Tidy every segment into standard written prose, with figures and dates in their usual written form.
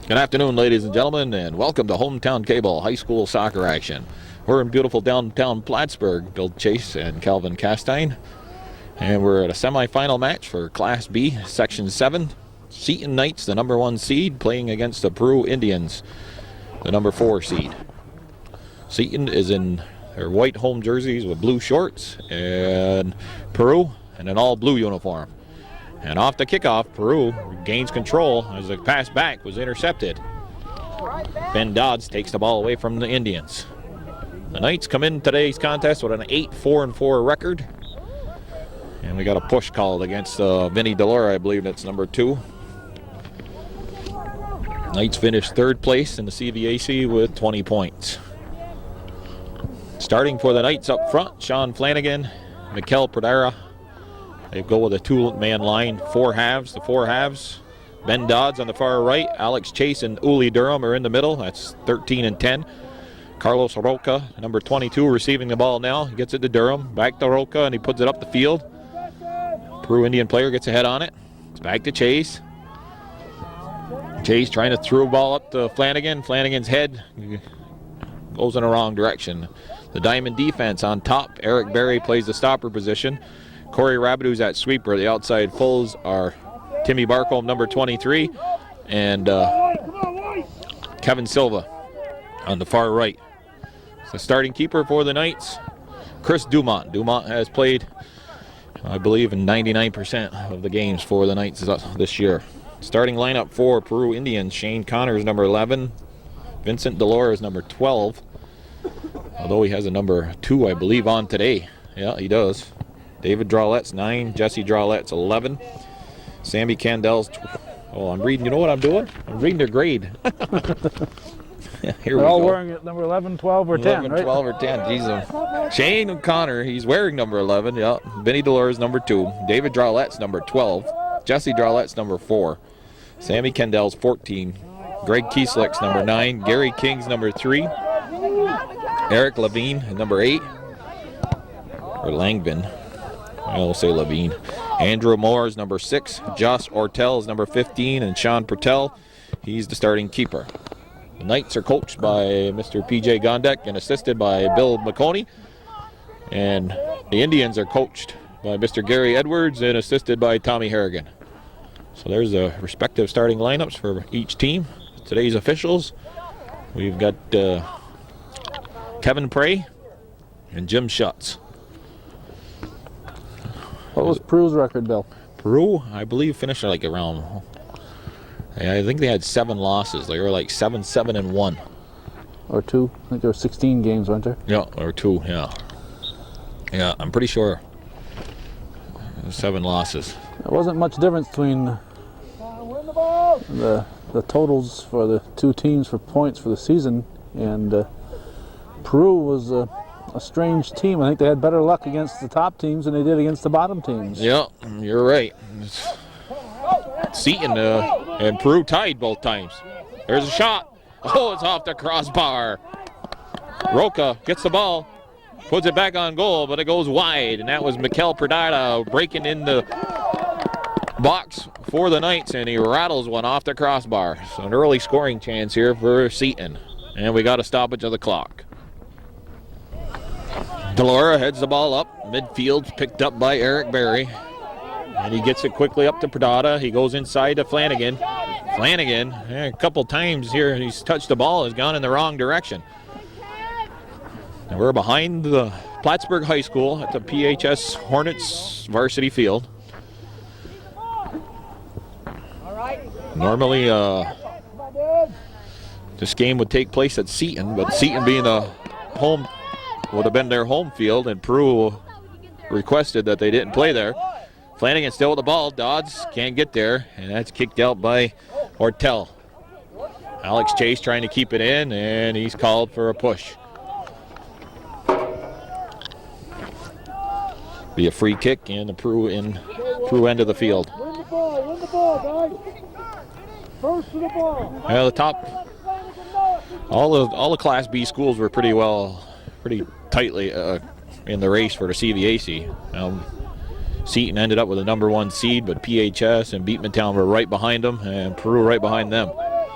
Good afternoon, ladies and gentlemen, and welcome to Hometown Cable High School soccer action. We're in beautiful downtown Plattsburgh, Bill Chase and Calvin Castine, and we're at a semifinal match for Class B, Section 7. Seton Knights, the number 1 seed, playing against the Peru Indians, the number 4 seed. Seton is in their white home jerseys with blue shorts, and Peru in an all-blue uniform. And off the kickoff, Peru gains control as the pass back was intercepted. Ben Dodds takes the ball away from the Indians. The Knights come in today's contest with an 8-4-4 record. And we got a push called against Vinny Delora, I believe that's number 2. Knights finished 3rd place in the CVAC with 20 points. Starting for the Knights up front, Sean Flanagan, Mikel Pradera. They go with a 2-man line, 4 halves. The 4 halves, Ben Dodds on the far right, Alex Chase and Uli Durham are in the middle. That's 13 and 10. Carlos Roca, number 22, receiving the ball now. He gets it to Durham, back to Roca, and he puts it up the field. Peru Indian player gets a head on it. It's back to Chase. Chase trying to throw a ball up to Flanagan. Flanagan's head goes in the wrong direction. The Diamond defense on top. Eric Berry plays the stopper position. Corey Rabideau's at sweeper. The outside fulls are Timmy Barcombe, number 23, and Kevin Silva on the far right. The starting keeper for the Knights, Chris Dumont. Dumont has played, I believe, in 99% of the games for the Knights this year. Starting lineup for Peru Indians, Shane Connors, number 11. Vincent Delora is number 12, although he has a number 2, I believe, on today. Yeah, he does. David Drawlett's 9, Jesse Drawlett's 11, Sammy Candel's I'm reading, you know what I'm doing? I'm reading their grade. Here They're all wearing it number 11, 12, or 10, 11, right? 12, or 10. Jesus. Shane O'Connor, he's wearing number 11. Yeah. Vinny Delora's number 2. David Drawlett's number 12. Jesse Drawlett's number 4. Sammy Candel's 14. Greg Kieslick's number 9. Gary King's number 3. Eric Levine, number 8. Or Langvin. I'll say Levine. Andrew Moore is number 6. Josh Ortel is number 15. And Sean Pertel, he's the starting keeper. The Knights are coached by Mr. P.J. Gondek and assisted by Bill McConey. And the Indians are coached by Mr. Gary Edwards and assisted by Tommy Harrigan. So there's the respective starting lineups for each team. Today's officials, we've got Kevin Prey and Jim Schutz. What was Peru's record, Bill? Peru, I believe, finished like around, I think they had 7 losses. They were like 7-7-1. Or 2. I think there were 16 games, weren't there? Yeah, or 2, yeah. Yeah, I'm pretty sure 7 losses. There wasn't much difference between the totals for the 2 teams for points for the season, and Peru was a strange team. I think they had better luck against the top teams than they did against the bottom teams. Yeah, you're right. Seton and Peru tied both times. There's a shot. Oh, it's off the crossbar. Roca gets the ball, puts it back on goal, but it goes wide, and that was Mikel Pradera breaking in the box for the Knights, and he rattles one off the crossbar. So an early scoring chance here for Seton, and we got a stoppage of the clock. Delora heads the ball up. Midfield picked up by Eric Berry. And he gets it quickly up to Pradera. He goes inside to Flanagan. Flanagan, a couple times here, he's touched the ball, has gone in the wrong direction. And we're behind the Plattsburgh High School at the PHS Hornets varsity field. Normally, this game would take place at Seton, but Seton being the home would have been their home field, and Peru requested that they didn't play there. Flanagan still with the ball. Dodds can't get there, and that's kicked out by Ortel. Alex Chase trying to keep it in, and he's called for a push. Be a free kick in the Peru end of the field. Win the ball, guys. First to the ball. Well, the top, all the Class B schools were pretty tightly in the race for the CVAC. Seton ended up with a number 1 seed, but PHS and Beatmantown were right behind them, and Peru right behind them.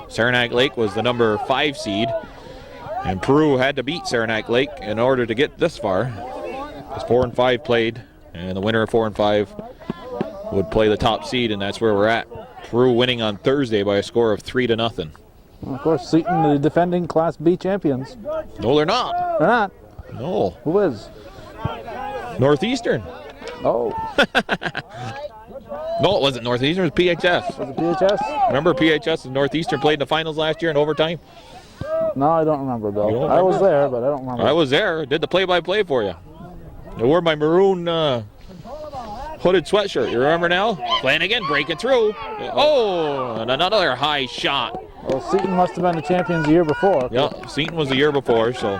Saranac Lake was the number 5 seed, and Peru had to beat Saranac Lake in order to get this far. As 4 and 5 played, and the winner of 4 and 5 would play the top seed, and that's where we're at. Peru winning on Thursday by a score of 3-0. Well, of course, Seton, the defending Class B champions. No, they're not. They're not. No. Who is? Northeastern. Oh. No, it wasn't Northeastern. It was PHS. Was it PHS? Remember PHS and Northeastern played in the finals last year in overtime? No, I don't remember, Bill. You don't I was remember? there, but I don't remember. I was there. Did the play-by-play for you. I wore my maroon hooded sweatshirt. You remember now? Flanagan breaking through. Oh, and another high shot. Well, Seton must have been the champions the year before. Yeah, Seton was the year before, so.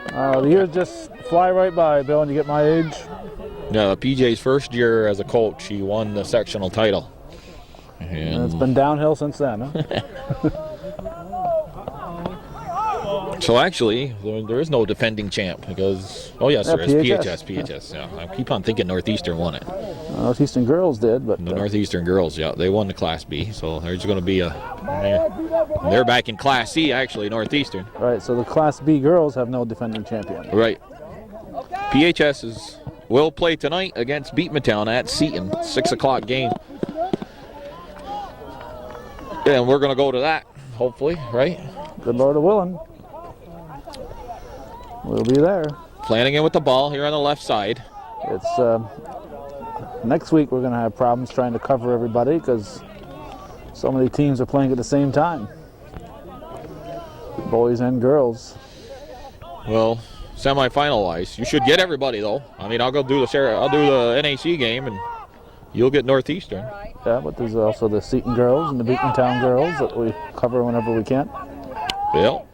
The years just fly right by, Bill, when you get my age. Yeah, PJ's first year as a coach, he won the sectional title. And it's been downhill since then, huh? So actually, there is no defending champ because, oh yes, Yeah, there is. PHS. PHS. Yeah, I keep on thinking Northeastern won it. Northeastern girls did, but The Northeastern girls, yeah, they won the Class B. So there's going to be they're back in Class C actually, Northeastern. right. So the Class B girls have no defending champion. Right. PHS will play tonight against Beatmantown at Seton, 6 o'clock game. And we're going to go to that, hopefully, right? Good Lord willing, we'll be there. Flanagan with the ball here on the left side. It's next week we're going to have problems trying to cover everybody because so many teams are playing at the same time, boys and girls. Well, semifinal wise, you should get everybody though. I mean, I'll do the NAC game, and you'll get Northeastern. Yeah, but there's also the Seton girls and the Beatontown girls that we cover whenever we can. Bill,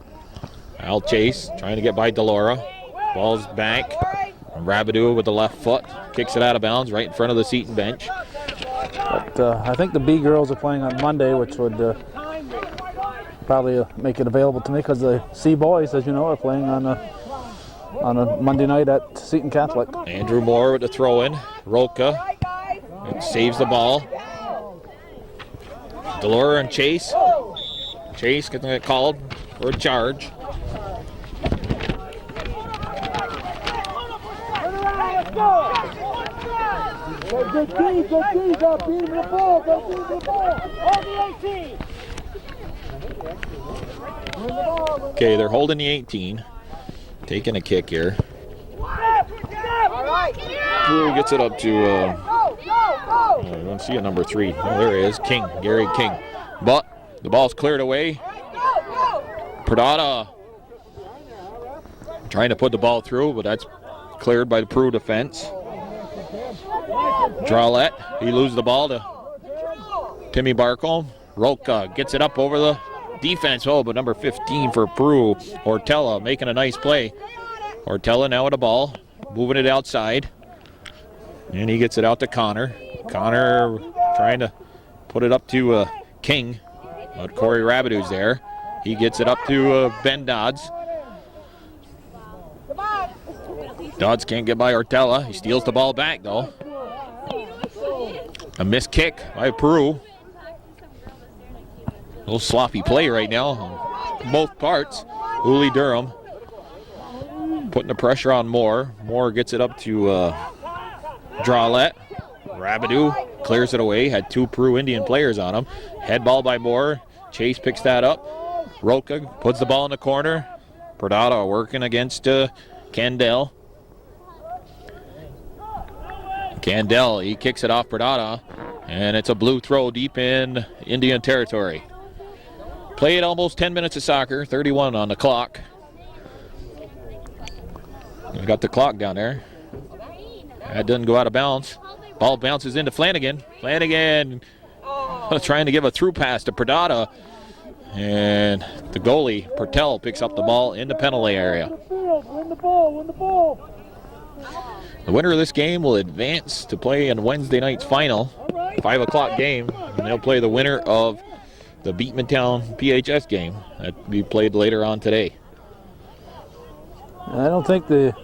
Al Chase trying to get by Delora. Ball's back. Rabideau with the left foot kicks it out of bounds right in front of the Seton bench. But I think the B girls are playing on Monday, which would probably make it available to me because the C boys, as you know, are playing on a Monday night at Seton Catholic. Andrew Moore with the throw-in. Roka saves the ball. Delora and Chase. Chase gets called for a charge. Good D, go beat the ball, go beat the ball. On the 18. Okay, they're holding the 18. Taking a kick here. Peru gets it up to, I don't see a number 3. Oh, there he is, King, Gary King. But the ball's cleared away. Perdata trying to put the ball through, but that's cleared by the Peru defense. Drawlett, he loses the ball to Timmy Barcombe. Roka gets it up over the defense. Oh, but number 15 for Peru, Ortella, making a nice play. Ortella now with the ball, moving it outside. And he gets it out to Connor. Connor trying to put it up to King. But Corey Rabideau's there. He gets it up to Ben Dodds. Dodds can't get by Ortella. He steals the ball back, though. A missed kick by Peru. A little sloppy play right now on both parts. Uli Durham putting the pressure on Moore. Moore gets it up to Drawlett. Rabideau clears it away. Had 2 Peru Indian players on him. Head ball by Moore. Chase picks that up. Roka puts the ball in the corner. Perdata working against Candell. Candell, he kicks it off Perdata, and it's a blue throw deep in Indian territory. Played almost 10 minutes of soccer, 31 on the clock. We've got the clock down there. That doesn't go out of bounds. Ball bounces into Flanagan. Flanagan trying to give a through pass to Perdata, and the goalie, Pertel, picks up the ball in the penalty area. Win the ball. The winner of this game will advance to play in Wednesday night's final, 5 o'clock game, and they'll play the winner of the Beatmantown PHS game that will be played later on today. I don't think the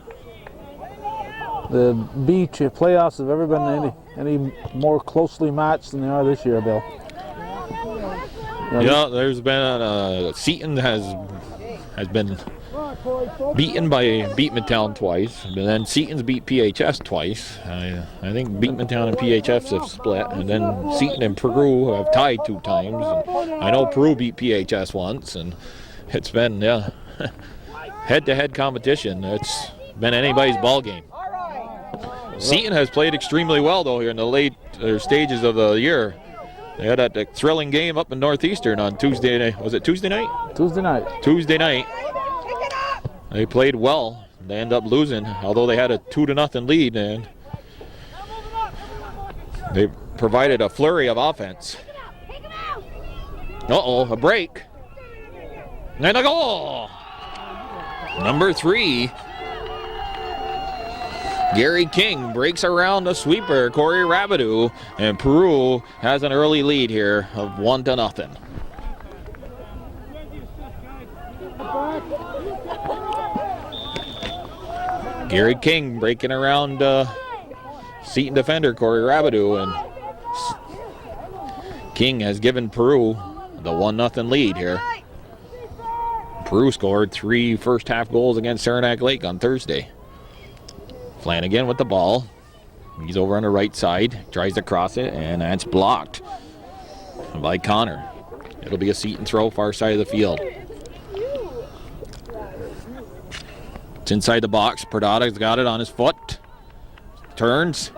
beach playoffs have ever been any more closely matched than they are this year, Bill. Yeah, there's been Seton has been beaten by Beatmantown twice, and then Seton's beat PHS twice. I think Beatmantown and PHS have split, and then Seton and Peru have tied 2 times. And I know Peru beat PHS once, and it's been head-to-head competition. It's been anybody's ball game. Seton has played extremely well though here in the late stages of the year. They had that thrilling game up in Northeastern on Tuesday night. Was it Tuesday night? Tuesday night. Tuesday night. They played well. They end up losing, although they had a 2-0 lead, and they provided a flurry of offense. Uh-oh, a break. And a goal. Number 3. Gary King breaks around the sweeper, Corey Rabideau, and Peru has an early lead here of 1-0. Gary King breaking around Seton defender Corey Rabideau, and King has given Peru the 1-0 lead here. Peru scored 3 first-half goals against Saranac Lake on Thursday. Flanagan with the ball. He's over on the right side, tries to cross it, and that's blocked by Connor. It'll be a Seton throw, far side of the field. It's inside the box. Perdata's got it on his foot. Turns.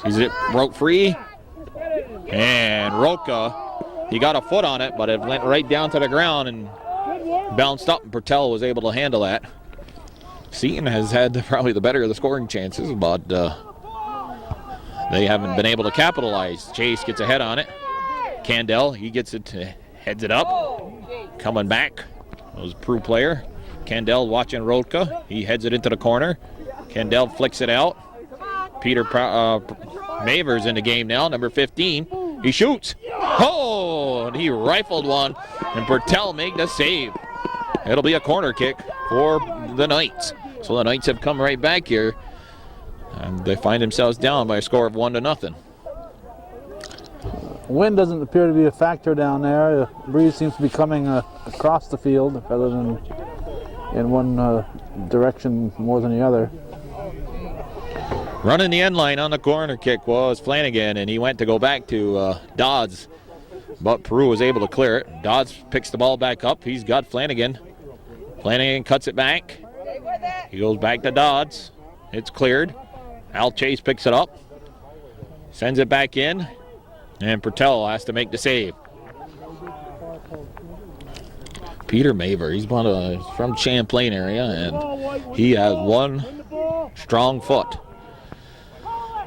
Sees it broke free. And Roca, he got a foot on it, but it went right down to the ground and bounced up, and Pertel was able to handle that. Seton has had probably the better of the scoring chances, but they haven't been able to capitalize. Chase gets ahead on it. Candell, he gets it, heads it up. Coming back, that was a Peru player. Candell watching Rodka. He heads it into the corner. Candell flicks it out. Peter Maver's in the game now, number 15. He shoots. Oh, and he rifled one, and Pertel made the save. It'll be a corner kick for the Knights. So the Knights have come right back here, and they find themselves down by a score of 1-0. Wind doesn't appear to be a factor down there. The breeze seems to be coming across the field rather than in one direction more than the other. Running the end line on the corner kick was Flanagan, and he went to go back to Dodds, but Peru was able to clear it. Dodds picks the ball back up. He's got Flanagan. Flanagan cuts it back. He goes back to Dodds. It's cleared. Al Chase picks it up. Sends it back in. And Pertel has to make the save. Peter Maver, he's from Champlain area, and he has one strong foot.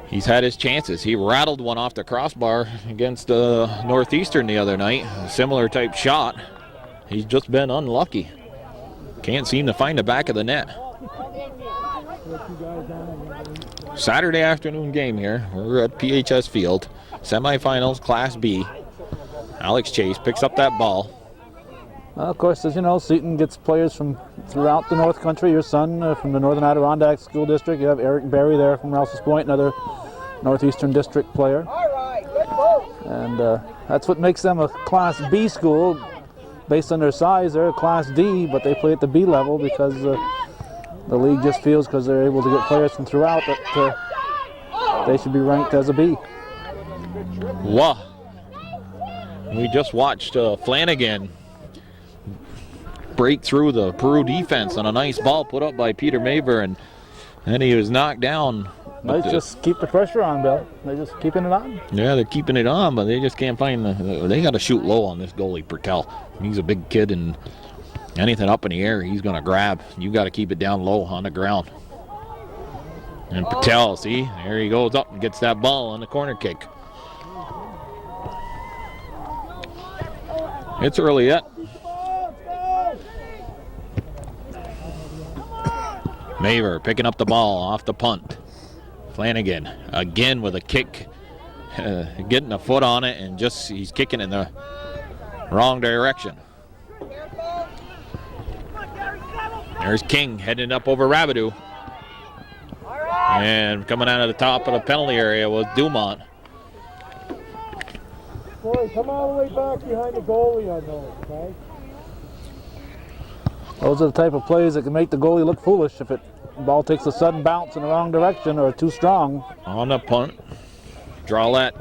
He's had his chances. He rattled one off the crossbar against Northeastern the other night. A similar type shot. He's just been unlucky. Can't seem to find the back of the net. Saturday afternoon game here. We're at PHS Field. Semifinals, Class B. Alex Chase picks up that ball. Well, of course, as you know, Seton gets players from throughout the North Country. Your son from the Northern Adirondack School District. You have Eric Berry there from Rouse's Point, another Northeastern District player. And that's what makes them a Class B school. Based on their size, they're a Class D, but they play at the B level because the league just feels, because they're able to get players from throughout, that they should be ranked as a B. Wow. We just watched Flanagan break through the Peru defense on a nice ball put up by Peter Maver, and then he was knocked down. They just keep the pressure on, Bill. They're just keeping it on. Yeah, they're keeping it on, but they just can't find they got to shoot low on this goalie, Pertel. He's a big kid, and anything up in the air, he's going to grab. You got to keep it down low on the ground. And Pertel, see, there he goes up and gets that ball on the corner kick. It's early yet. Maver picking up the ball off the punt. Flanagan again with a kick, getting a foot on it, and just he's kicking in the wrong direction. There's King heading up over Rabideau. And coming out of the top of the penalty area was Dumont. Corey, come all the way back behind the goalie on those, okay? Those are the type of plays that can make the goalie look foolish if the ball takes a sudden bounce in the wrong direction or too strong. On the punt. Drawlett.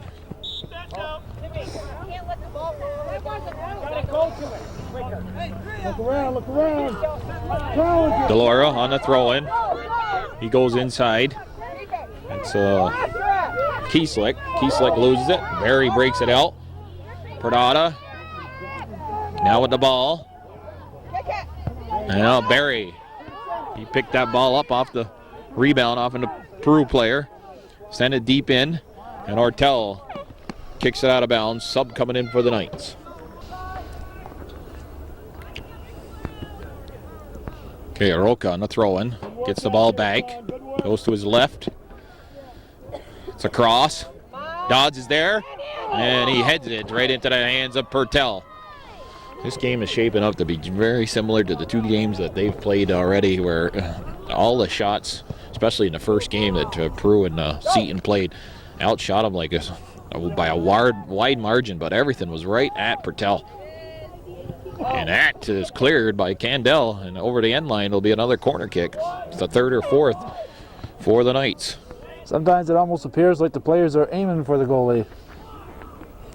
Look around, look around. Challenge it. Delora on the throw-in. He goes inside. It's Kieslick. Kieslick loses it. Barry breaks it out. Perdata. Now with the ball. And now Barry. He picked that ball up off the rebound off of the Peru player. Send it deep in. And Ortel kicks it out of bounds. Sub coming in for the Knights. Okay, Aroka on the throw-in. Gets the ball back. Goes to his left. It's a cross. Dodds is there. And he heads it right into the hands of Pertel. This game is shaping up to be very similar to the two games that they've played already, where all the shots, especially in the first game that Peru and Seton played, outshot them like by a wide margin, but everything was right at Pertel. And that is cleared by Candell, and over the end line will be another corner kick. It's the third or fourth for the Knights. Sometimes it almost appears like the players are aiming for the goalie.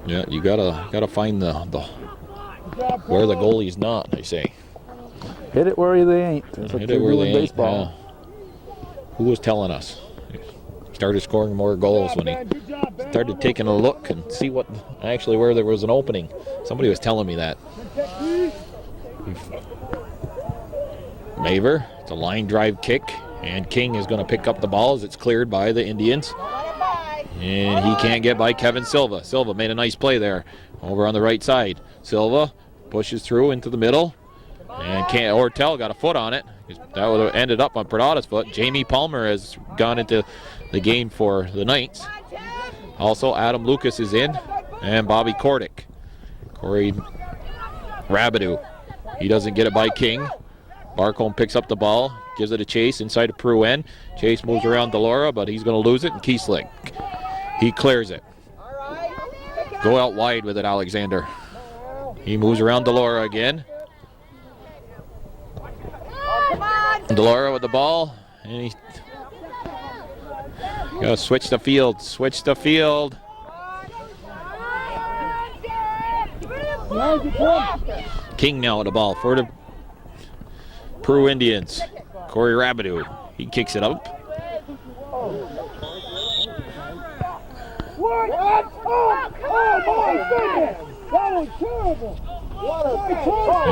Yeah, you gotta find the where the goalie's not, I say. Hit it where they ain't. It's like Hit it where they ain't. baseball. Yeah. Who was telling us? He started scoring more goals when he started taking a look and see what actually where there was an opening. Somebody was telling me that. Maver, it's a line drive kick, and King is going to pick up the ball as it's cleared by the Indians. And he can't get by Kevin Silva. Silva made a nice play there over on the right side. Silva pushes through into the middle, and Ortel got a foot on it. That would have ended up on Perdata's foot. Jamie Palmer has gone into the game for the Knights. Also, Adam Lucas is in, and Bobby Kordick. Corey Rabideau. He doesn't get it by King. Barcombe picks up the ball, gives it a chase inside of Peru end. Chase moves around Delora, but he's going to lose it, and Kieslick. He clears it. Go out wide with it, Alexander. He moves around Delora again. Delora with the ball, and he gotta switch the field. Switch the field. King now with the ball for the Peru Indians. Corey Rabideau. He kicks it up. What? Oh my goodness! That was terrible!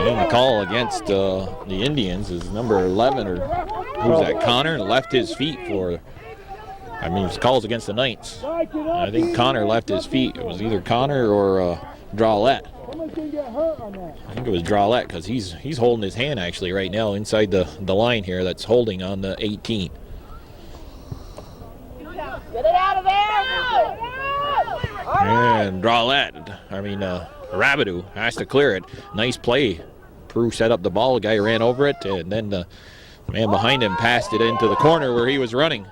And the call against the Indians is number 11, or who's that? Connor left his feet for. I mean, it's calls against the Knights. I think Connor left his feet. It was either Connor or Drawlett. I think it was Drawlett because he's holding his hand actually right now inside the line here that's holding on the 18. Get it out of there! And Rabideau has to clear it. Nice play. Peru set up the ball. The guy ran over it, and then the man behind him passed it into the corner where he was running.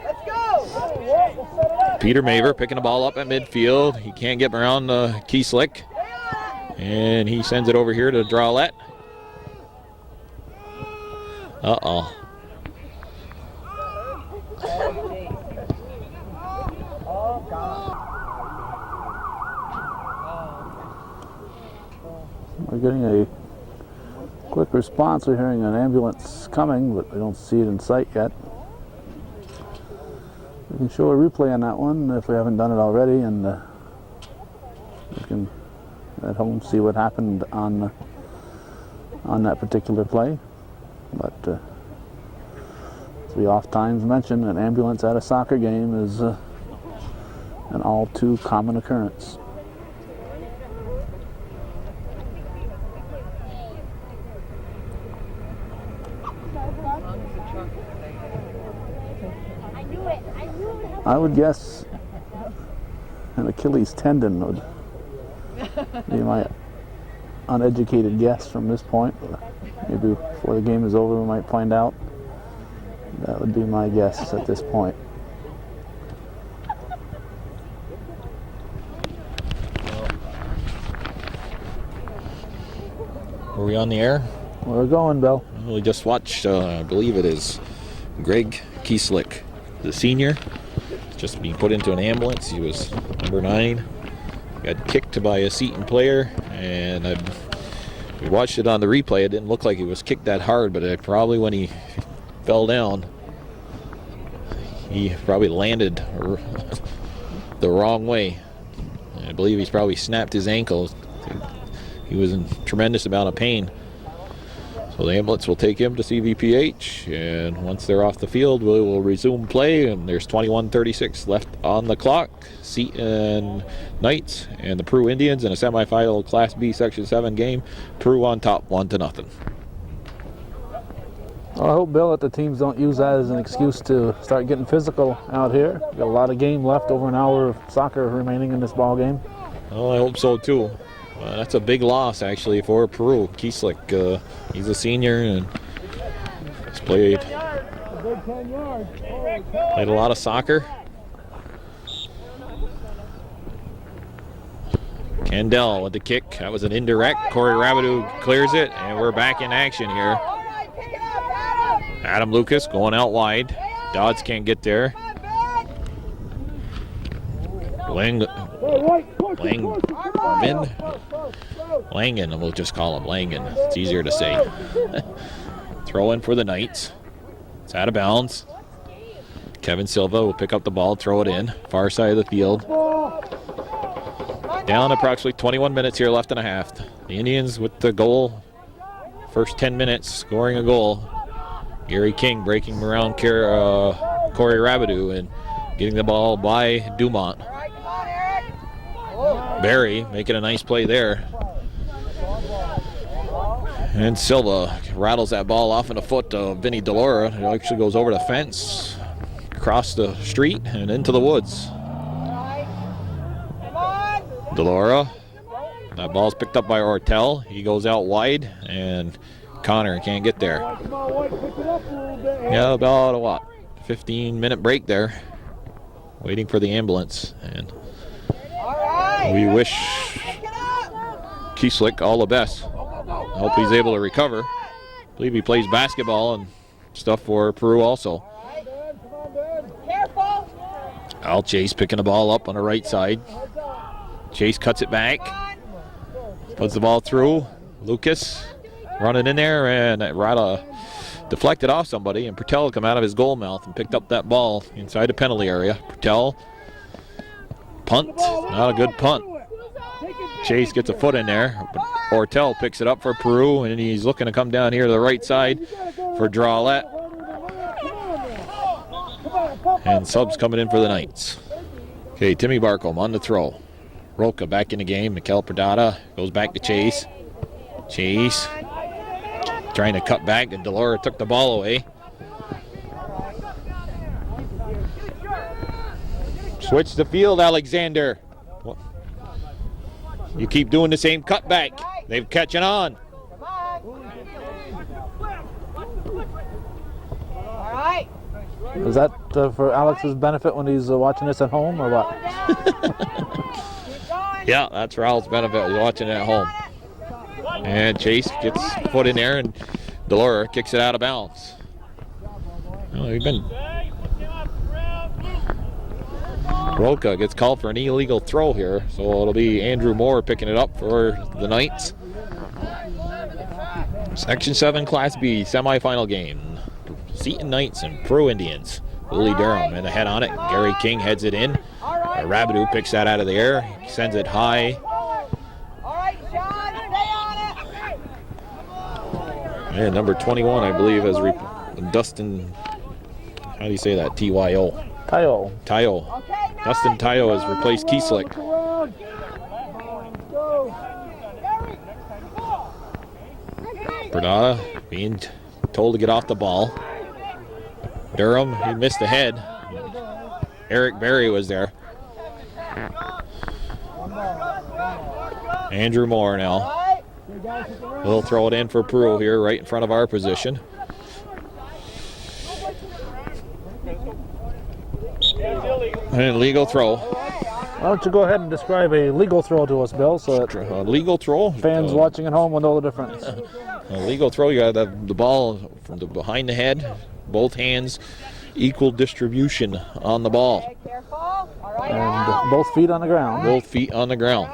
Let's go! Peter Maver picking the ball up at midfield. He can't get around Kieslick. And he sends it over here to Drawlett. Uh-oh. We're getting a quick response. We're hearing an ambulance coming, but we don't see it in sight yet. We can show a replay on that one if we haven't done it already, and we can at home see what happened on that particular play. But as we oft times mention, an ambulance at a soccer game is an all too common occurrence. I would guess an Achilles tendon would be my uneducated guess from this point. Maybe before the game is over we might find out. That would be my guess at this point. Are we on the air? We're going, Bill. We just watched, I believe it is Greg Kieslick, the senior, just being put into an ambulance. He was number 9. Got kicked by a Seton player, and we watched it on the replay. It didn't look like he was kicked that hard, but probably when he fell down, he probably landed the wrong way. I believe he's probably snapped his ankle. He was in tremendous amount of pain. So the ambulance will take him to CVPH, and once they're off the field, we will resume play, and there's 21:36 left on the clock. Seton Knights and the Peru Indians in a semifinal Class B Section 7 game. Peru on top, 1-0. Well, I hope, Bill, that the teams don't use that as an excuse to start getting physical out here. Got a lot of game left, over an hour of soccer remaining in this ball game. Well, I hope so too. That's a big loss, actually, for Peru. Kieslick, he's a senior and he's played a lot of soccer. Kendall with the kick. That was an indirect. Corey Rabideau clears it, and we're back in action here. Adam Lucas going out wide. Dodds can't get there. Langen, we'll just call him Langen. It's easier to say. Throw in for the Knights. It's out of bounds. Kevin Silva will pick up the ball, throw it in. Far side of the field. Down approximately 21 minutes here left and a half. The Indians with the goal. First 10 minutes scoring a goal. Gary King breaking around Corey Rabideau and getting the ball by Dumont. Barry making a nice play there. And Silva rattles that ball off in the foot of Vinny Delora. It actually goes over the fence, across the street, and into the woods. Delora. That ball's picked up by Ortel. He goes out wide, and Connor can't get there. Yeah, about a 15-minute break there. Waiting for the ambulance. And we wish Kieslick all the best. I hope he's able to recover. I believe he plays basketball and stuff for Peru also. Al Chase picking the ball up on the right side. Chase cuts it back. Puts the ball through. Lucas running in there, and it deflected off somebody, and Pertel come out of his goal mouth and picked up that ball inside the penalty area. Pertel, punt, not a good punt. Chase gets a foot in there, but Ortel picks it up for Peru, and he's looking to come down here to the right side for Drawlett. And subs coming in for the Knights. Okay, Timmy Barcombe on the throw. Roca back in the game. Mikel Perdata goes back to Chase. Chase trying to cut back, and Delora took the ball away. Switch the field, Alexander. You keep doing the same cutback. They're catching on. All right. Is that for Alex's benefit when he's watching this at home, or what? Yeah, that's for Al's benefit. He's watching it at home. And Chase gets put in there, and Delora kicks it out of bounds. Roca gets called for an illegal throw here, so it'll be Andrew Moore picking it up for the Knights. Section 7 Class B semifinal game. Seton Knights and Peru Indians. Willie Durham in the head on it. Gary King heads it in. Rabideau picks that out of the air. He sends it high. And number 21, I believe, is Dustin. How do you say that? T-Y-O. Tayo. Dustin Tayo has replaced Kieslick. Perdata being told to get off the ball. Durham, he missed the head. Eric Berry was there. Andrew Moore now. We'll throw it in for Peru here, right in front of our position. An illegal throw. Why don't you go ahead and describe a legal throw to us, Bill, so that A legal throw. fans watching at home will know the difference. A legal throw, you got the ball from behind the head, both hands, equal distribution on the ball. And both feet on the ground. Both feet on the ground.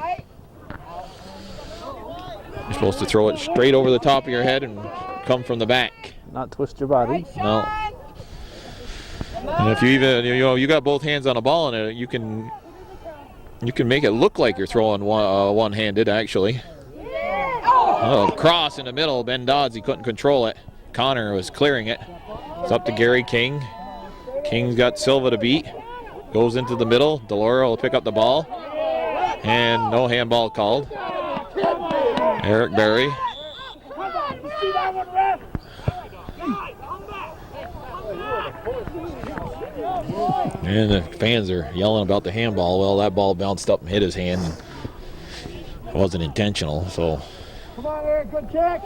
You're supposed to throw it straight over the top of your head and come from the back. Not twist your body. No. And if you even, you got both hands on a ball and you can make it look like you're throwing one-handed, actually. Oh, cross in the middle. Ben Dodds, he couldn't control it. Connor was clearing it. It's up to Gary King. King's got Silva to beat. Goes into the middle. Delora will pick up the ball. And no handball called. Eric Berry. And the fans are yelling about the handball. Well, that ball bounced up and hit his hand. It wasn't intentional, so Come on, Eric, good check.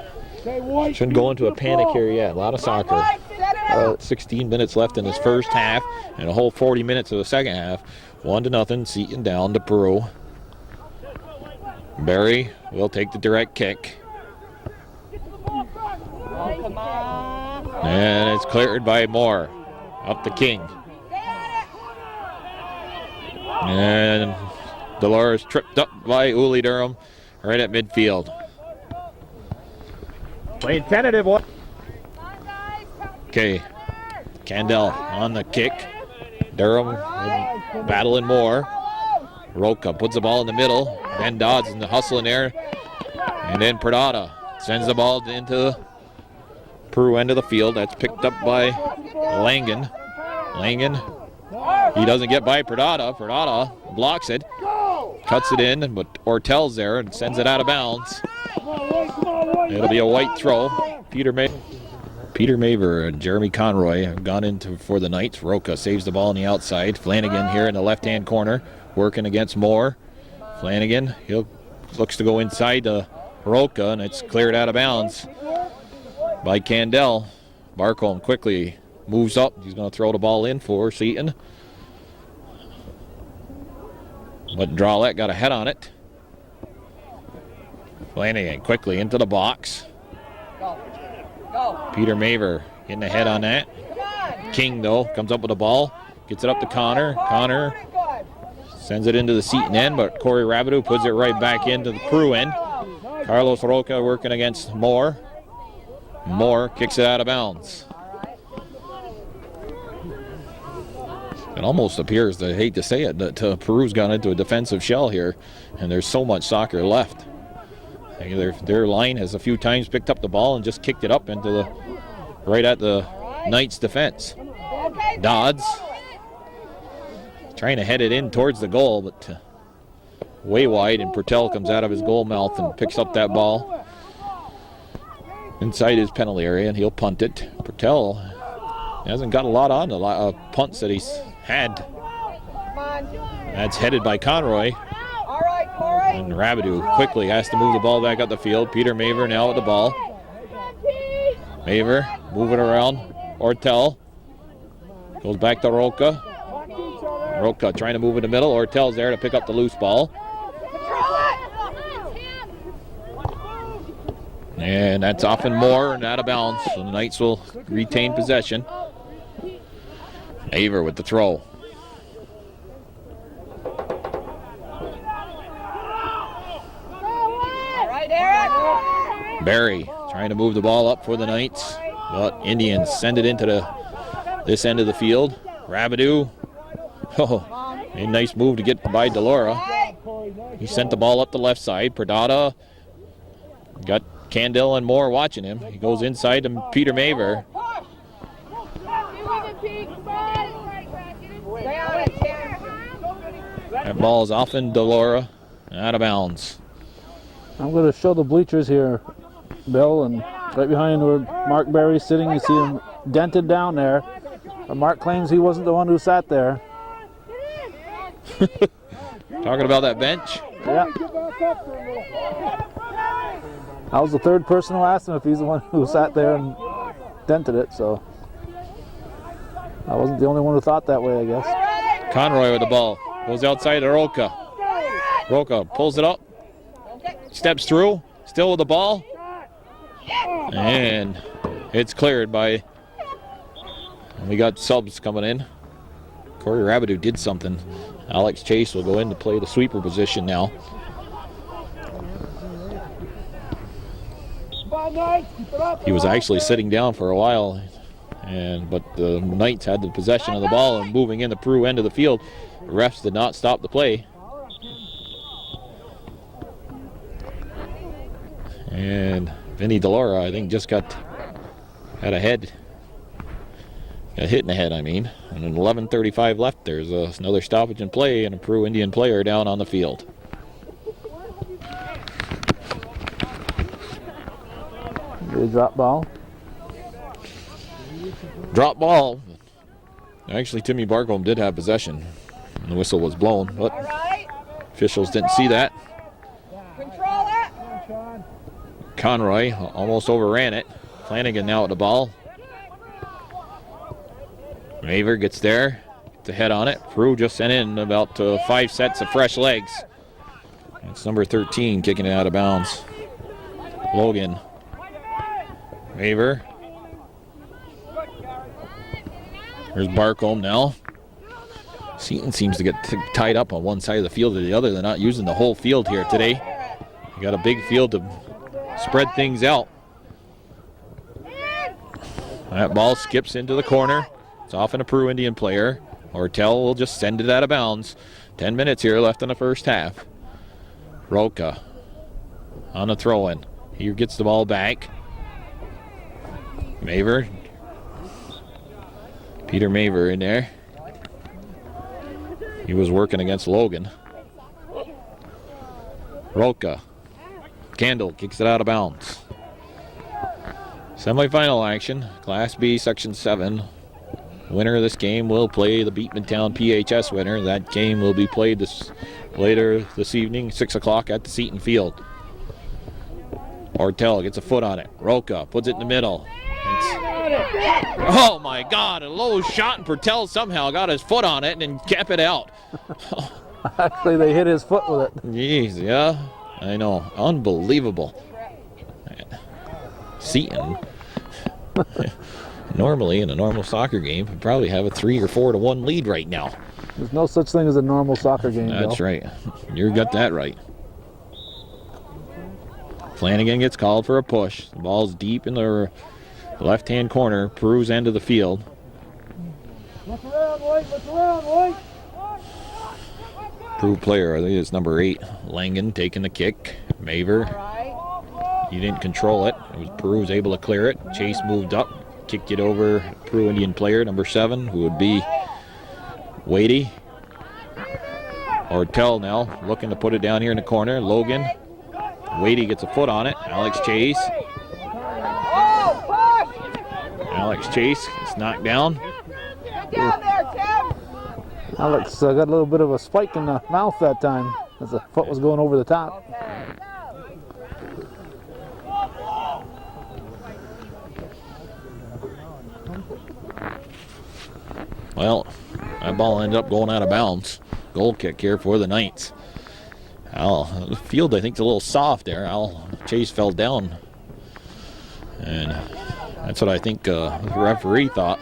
shouldn't go into a panic here yet. A lot of soccer. 16 minutes left in this first half and a whole 40 minutes of the second half. 1-0, Seton down to Peru. Berry will take the direct kick. And it's cleared by Moore. Up to King. And Dolores tripped up by Uli Durham right at midfield. Playing tentative one. Okay, Candell on the kick. Durham battling Moore. Roca puts the ball in the middle. Ben Dodds in the hustle in there. And then Pradata sends the ball into Peru end of the field. That's picked up by Langen. Langen, he doesn't get by Pradata. Pradata blocks it. Cuts it in, but Ortel's there and sends it out of bounds. It'll be a white throw. Peter Maver and Jeremy Conroy have gone into for the Knights. Roca saves the ball on the outside. Flanagan here in the left-hand corner, working against Moore. Flanagan, he looks to go inside to Roca, and it's cleared out of bounds by Candell. Barcombe quickly moves up. He's going to throw the ball in for Seton. But Drawlett got a head on it. Flanagan quickly into the box. Peter Maver getting a head on that. King, though, comes up with the ball. Gets it up to Connor. Connor sends it into the Seton end, but Corey Rabideau puts it right back into the Peru end. Carlos Roca working against Moore. Moore kicks it out of bounds. It almost appears, I hate to say it, that Peru's gone into a defensive shell here, and there's so much soccer left. Their line has a few times picked up the ball and just kicked it up into right at the Knights' defense. Dodds trying to head it in towards the goal, but way wide, and Pertel comes out of his goal mouth and picks up that ball inside his penalty area, and he'll punt it. Pertel hasn't got a lot on the punts that he's had. That's headed by Conroy. And Rabideau quickly has to move the ball back up the field. Peter Maver now with the ball. Maver moving around. Ortel goes back to Roca. Roca trying to move in the middle. Ortel's there to pick up the loose ball. And that's off and more and out of bounds. So the Knights will retain possession. Aver with the throw. Barry trying to move the ball up for the Knights, but Indians send it into this end of the field. Rabideau, a nice move to get by Delora. He sent the ball up the left side. Pradata got Candell and Moore watching him. He goes inside to Peter Maver. That ball is off in Delora, out of bounds. I'm going to show the bleachers here, Bill, and right behind where Mark Berry's sitting, you see him dented down there. But Mark claims he wasn't the one who sat there. Talking about that bench? Yeah. I was the third person who asked him if he's the one who sat there and dented it, so I wasn't the only one who thought that way, I guess. Conroy with the ball. Goes outside to Roca. Roca pulls it up. Steps through. Still with the ball. And it's cleared by... We got subs coming in. Corey Rabideau did something. Alex Chase will go in to play the sweeper position now. He was actually sitting down for a while, but the Knights had the possession of the ball and moving in the Peru end of the field. The refs did not stop the play. And Vinny DeLaura, I think, just got hit in the head, I mean. And an 11:35 left. There's another stoppage in play and a Peru Indian player down on the field. Good drop ball. Drop ball. Actually, Timmy Barcombe did have possession. And the whistle was blown, but officials didn't see that. Control it. Conroy almost overran it. Flanagan now at the ball. Maver gets there, gets a head on it. Peru just sent in about 5 sets of fresh legs. It's number 13 kicking it out of bounds. Logan. Maver. There's Barcombe now. Seton seems to get tied up on one side of the field or the other. They're not using the whole field here today. You got a big field to spread things out. That ball skips into the corner. It's off in a Peru Indian player. Ortel will just send it out of bounds. 10 minutes here left in the first half. Roca on a throw-in. He gets the ball back. Maver. Peter Maver in there. He was working against Logan. Roca. Candle kicks it out of bounds. Semi-final action. Class B, Section 7. Winner of this game will play the Beatmantown PHS winner. That game will be played later this evening, 6 o'clock at the Seton Field. Ortel gets a foot on it. Roca puts it in the middle. Oh my God, a low shot, and Pertel somehow got his foot on it and kept it out. Actually, they hit his foot with it. Jeez, yeah, I know. Unbelievable. Seton, normally in a normal soccer game, would probably have a 3 or 4 to 1 lead right now. There's no such thing as a normal soccer game, That's Bill. right. You got that right. Flanagan gets called for a push. The ball's deep in the left-hand corner, Peru's end of the field. Look around, White. Look around, White. Peru player, I think it's number 8, Langan taking the kick. Maver, he didn't control it. Peru was able to clear it. Chase moved up, kicked it over Peru Indian player, number 7, who would be Wadey. Ortel now looking to put it down here in the corner. Logan. Wadey gets a foot on it. Alex Chase. Alex Chase is knocked down. Get down there, Tim. Alex got a little bit of a spike in the mouth that time as the foot was going over the top. Well, that ball ended up going out of bounds. Goal kick here for the Knights. The field, I think, is a little soft there. Chase fell down. And that's what I think the referee thought.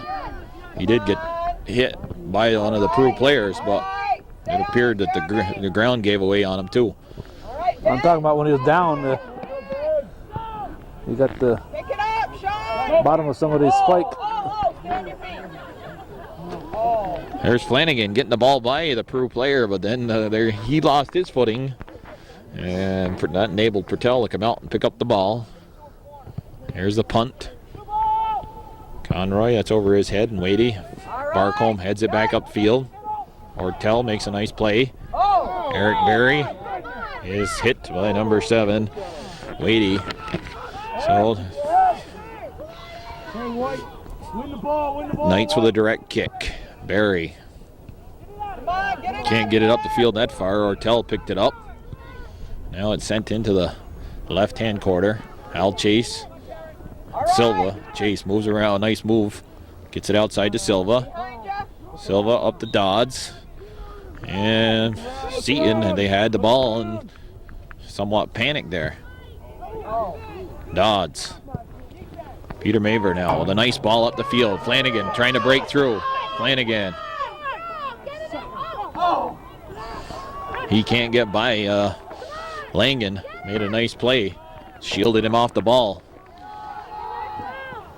He did get hit by one of the Peru players, but it appeared that the ground gave away on him too. I'm talking about when he was down. He got the Pick it up, Sean. bottom of somebody's spike. Stand your feet. There's Flanagan getting the ball by the Peru player, but then he lost his footing. And that enabled Pertel to come out and pick up the ball. Here's the punt. Conroy, that's over his head and Wadey. Barcombe heads it back upfield. Ortel makes a nice play. Eric Berry is hit by number 7, Wadey. So Win the ball. Knights with a direct kick. Berry can't get it up the field that far. Ortel picked it up. Now it's sent into the left-hand corner. Al Chase. Silva. Chase moves around. Nice move. Gets it outside to Silva. Silva up to Dodds. And Seton, they had the ball and somewhat panicked there. Dodds. Peter Maver now with a nice ball up the field. Flanagan trying to break through. Flanagan. He can't get by. Langen made a nice play. Shielded him off the ball.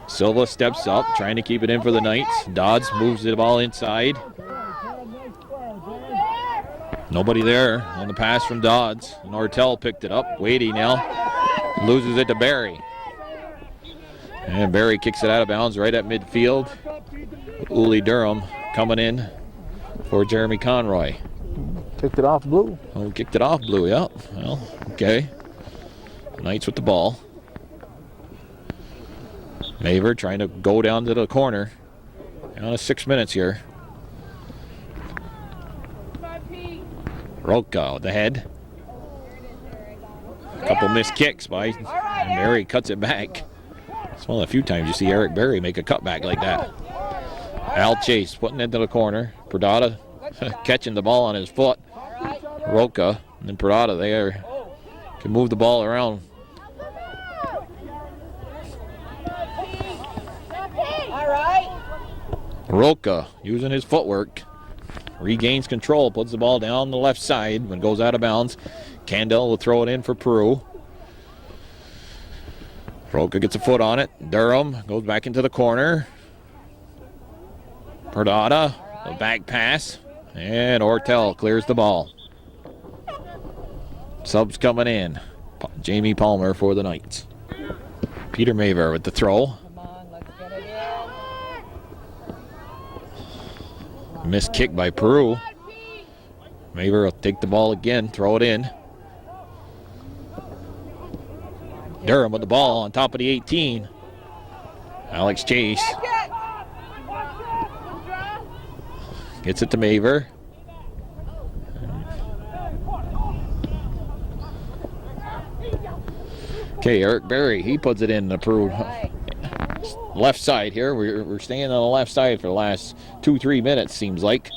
Silva steps up, trying to keep it in for the Knights. Dodds moves the ball inside. Nobody there on the pass from Dodds. Nortel picked it up. Wadey now loses it to Barry. And Barry kicks it out of bounds right at midfield. Uli Durham coming in for Jeremy Conroy. Kicked it off Blue. Oh, kicked it off Blue, yeah. Well, okay. Knights with the ball. Maver trying to go down to the corner. Down to 6 minutes here. Roka with the head. A couple missed kicks by Barry, cuts it back. It's one of the few times you see Eric Barry make a cutback like that. Al Chase putting it into the corner. Perdata catching the ball on his foot. Roka and then Perdata there can move the ball around. Roka using his footwork. Regains control, puts the ball down the left side when it goes out of bounds. Candell will throw it in for Peru. Roka gets a foot on it. Durham goes back into the corner. Perdata, a back pass. And Ortel clears the ball. Subs coming in. Jamie Palmer for the Knights. Peter Maver with the throw. Missed kick by Peru. Maver will take the ball again, throw it in. Durham with the ball on top of the 18. Alex Chase gets it to Maver. Okay, Eric Berry, he puts it in the Peru left side here. We're staying on the left side for the last 2-3 minutes, seems like.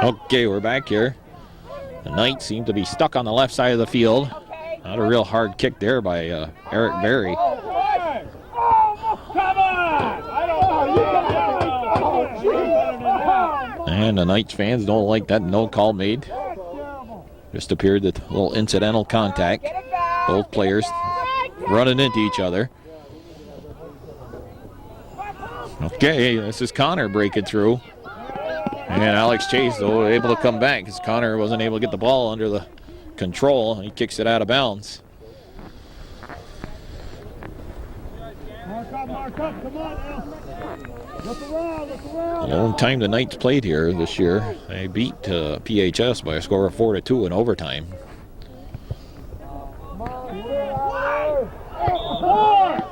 Okay, we're back here. The Knights seem to be stuck on the left side of the field. Not a real hard kick there by Eric Berry. And the Knights fans don't like that no call made. Just appeared that a little incidental contact. Both players running into each other. Okay, this is Connor breaking through. And Alex Chase, though, able to come back because Connor wasn't able to get the ball under the control. He kicks it out of bounds. Mark up, come on now. Look around. A long time the Knights played here this year. They beat PHS by a score of 4-2 in overtime.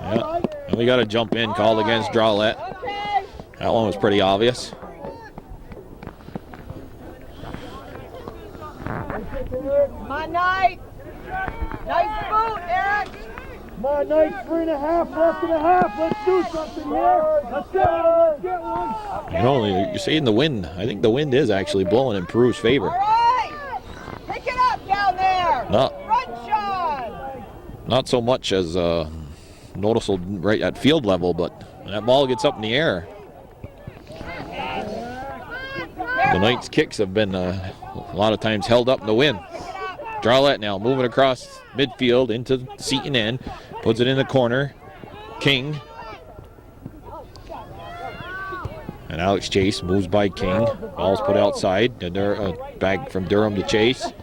Yeah, and we got a jump in called against Drawlett. That one was pretty obvious. Come on, Knight. Nice boot, Eric. Come on, Knights, 3.5, less than a half. Let's do something here. Let's get one. You know, you're seeing the wind. I think the wind is actually blowing in Peru's favor. All right. Pick it up down there. Run, Sean. Not so much as noticeable right at field level, but when that ball gets up in the air. The Knights' kicks have been a lot of times held up in the wind. Drawlett now moving across midfield into Seton end. Puts it in the corner. King. And Alex Chase moves by King. Ball's put outside. Back from Durham to Chase.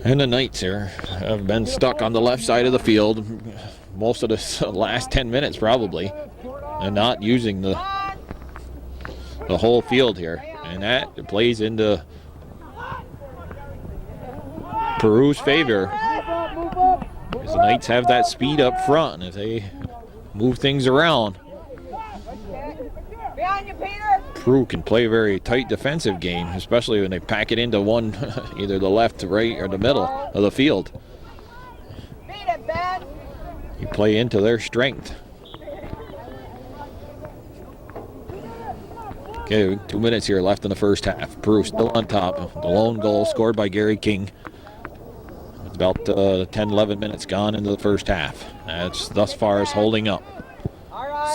And the Knights here have been stuck on the left side of the field most of the last 10 minutes probably, and not using the whole field here. And that plays into Peru's favor, because the Knights have that speed up front, and if they move things around. Peru can play a very tight defensive game, especially when they pack it into one, either the left, right, or the middle of the field. You play into their strength. Okay, 2 minutes here left in the first half. Peru still on top. The lone goal scored by Gary King. It's about 10, 11 minutes gone into the first half. That's thus far is holding up.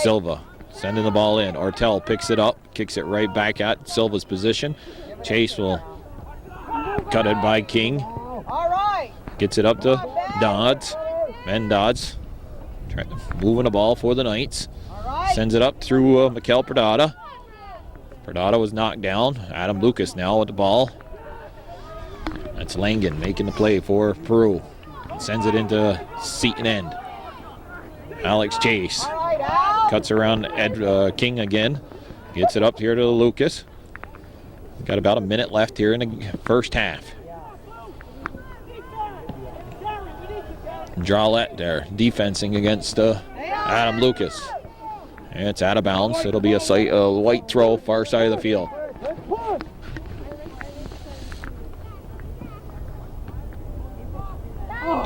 Silva sending the ball in. Ortel picks it up, kicks it right back at Silva's position. Chase will cut it by King. Gets it up to Dodds. Ben Dodds moving the ball for the Knights. Sends it up through Mikel Perdada. Perdada was knocked down. Adam Lucas now with the ball. That's Langen making the play for Peru. Sends it into Seton end. Alex Chase cuts around King again. Gets it up here to Lucas. Got about a minute left here in the first half. Drawlett there defensing against Adam Lucas. And it's out of bounds. It'll be a white throw far side of the field.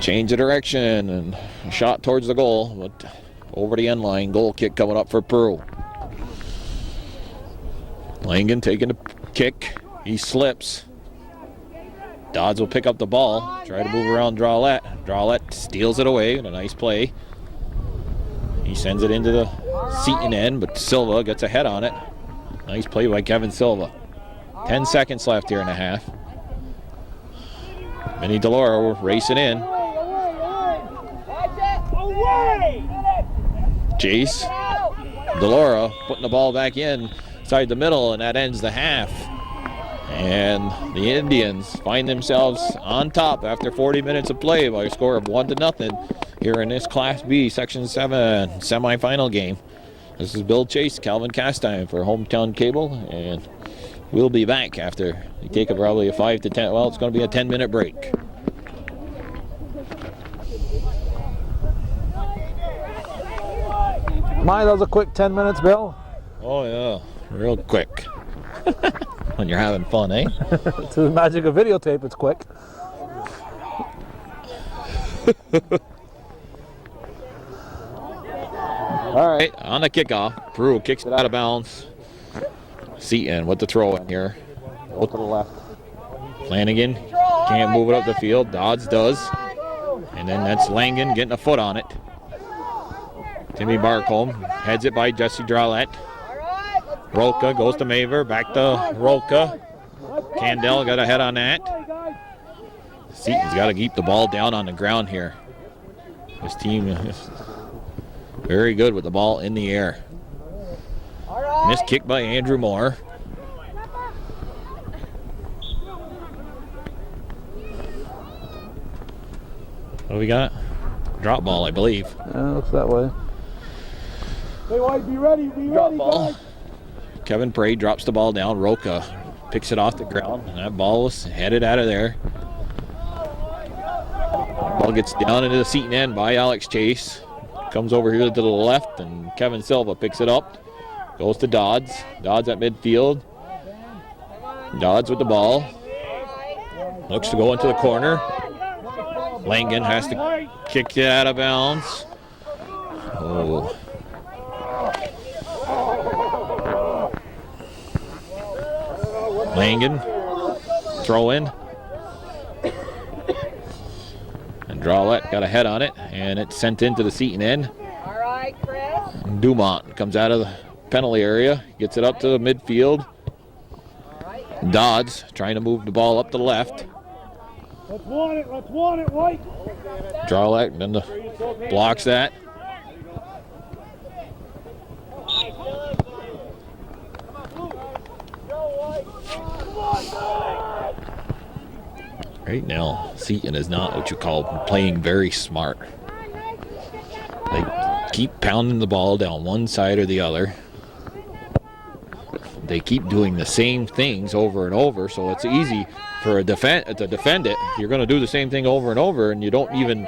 Change of direction and a shot towards the goal, but over the end line. Goal kick coming up for Peru. Langen taking the kick. He slips. Dodds will pick up the ball, try to move around Drawlett. Drawlett steals it away in a nice play. He sends it into the Seton end, but Silva gets a head on it. Nice play by Kevin Silva. 10 seconds left here in the half. Vinny DeLauro racing in. Chase. DeLauro putting the ball back in inside the middle, and that ends the half. And the Indians find themselves on top after 40 minutes of play by a score of 1-0 here in this Class B Section 7 semifinal game. This is Bill Chase, Calvin Castine for Hometown Cable, and we'll be back after we take probably a 5 to 10. Well, it's going to be a 10-minute break. That was a quick 10 minutes, Bill. Oh yeah, real quick. When you're having fun, eh? To the magic of videotape, it's quick. All right, on the kickoff, Peru kicks it out of bounds. Seton with the throw in here. Go to the left. Flanagan can't move it up the field. Dodds does. And then that's Langen getting a foot on it. Timmy Barcombe heads it by Jesse Drawlett. Rolka goes to Maver, back to Rolka. Candell got a head on that. Seton's got to keep the ball down on the ground here. This team is very good with the ball in the air. Missed kick by Andrew Moore. What do we got? Drop ball, I believe. Yeah, looks that way. Hey, White, be ready, Drop ball. Guys. Kevin Prey drops the ball down. Roca picks it off the ground, and that ball was headed out of there. Ball gets down into the Seton end by Alex Chase. Comes over here to the left, and Kevin Silva picks it up. Goes to Dodds. Dodds at midfield. Dodds with the ball. Looks to go into the corner. Langen has to kick it out of bounds. Oh. Langen, throw in. And Drawlett got a head on it, and it's sent into the Seton end. All right, Chris. Dumont comes out of the penalty area, gets it up to the midfield. Dodds trying to move the ball up to the left. Let's want it, White. Drawlett then blocks that. Right now, Seton is not what you call playing very smart. They keep pounding the ball down one side or the other. They keep doing the same things over and over, so it's easy for to defend it. You're going to do the same thing over and over, and you don't even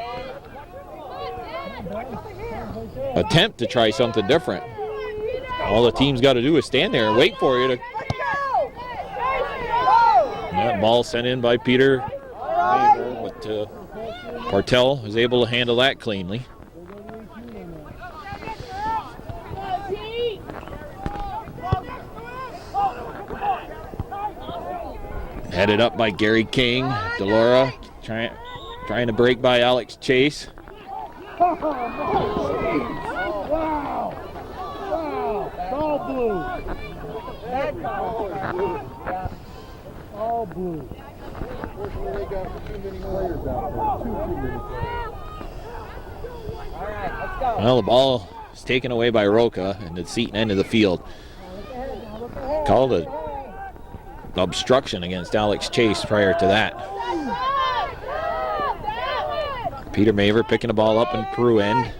attempt to try something different. All the team's got to do is stand there and wait for you to. And that ball sent in by Peter, but Bartel is able to handle that cleanly. Headed up by Gary King. Delora trying to break by Alex Chase. Wow! It's all blue. All blue. Unfortunately, they got too many players out there. Too many players. All right, let's go. Well, the ball is taken away by Roca and the Seton end of the field. Called an obstruction against Alex Chase prior to that. Peter Maver picking the ball up in Peru end.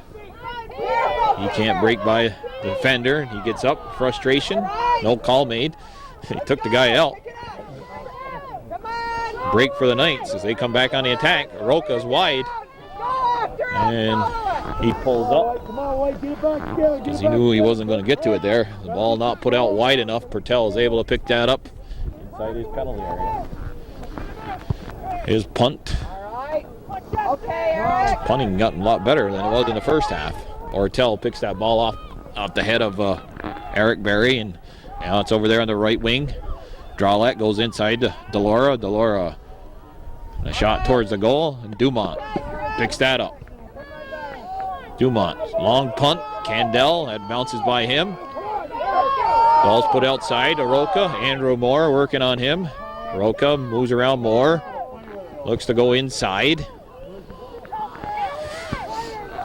He can't break by the defender. He gets up, frustration. No call made. He took the guy out. Break for the Knights as they come back on the attack. Roca's wide. And he pulls up because he knew he wasn't going to get to it there. The ball not put out wide enough. Pertel is able to pick that up inside his penalty area. His punt. Punting got a lot better than it was in the first half. Ortel picks that ball off the head of Eric Berry, and now it's over there on the right wing. Drawlett goes inside to Delora. Delora, a shot towards the goal, and Dumont picks that up. Dumont, long punt. Candell, that bounces by him. Ball's put outside to Roca. Andrew Moore working on him. Roca moves around Moore. Looks to go inside.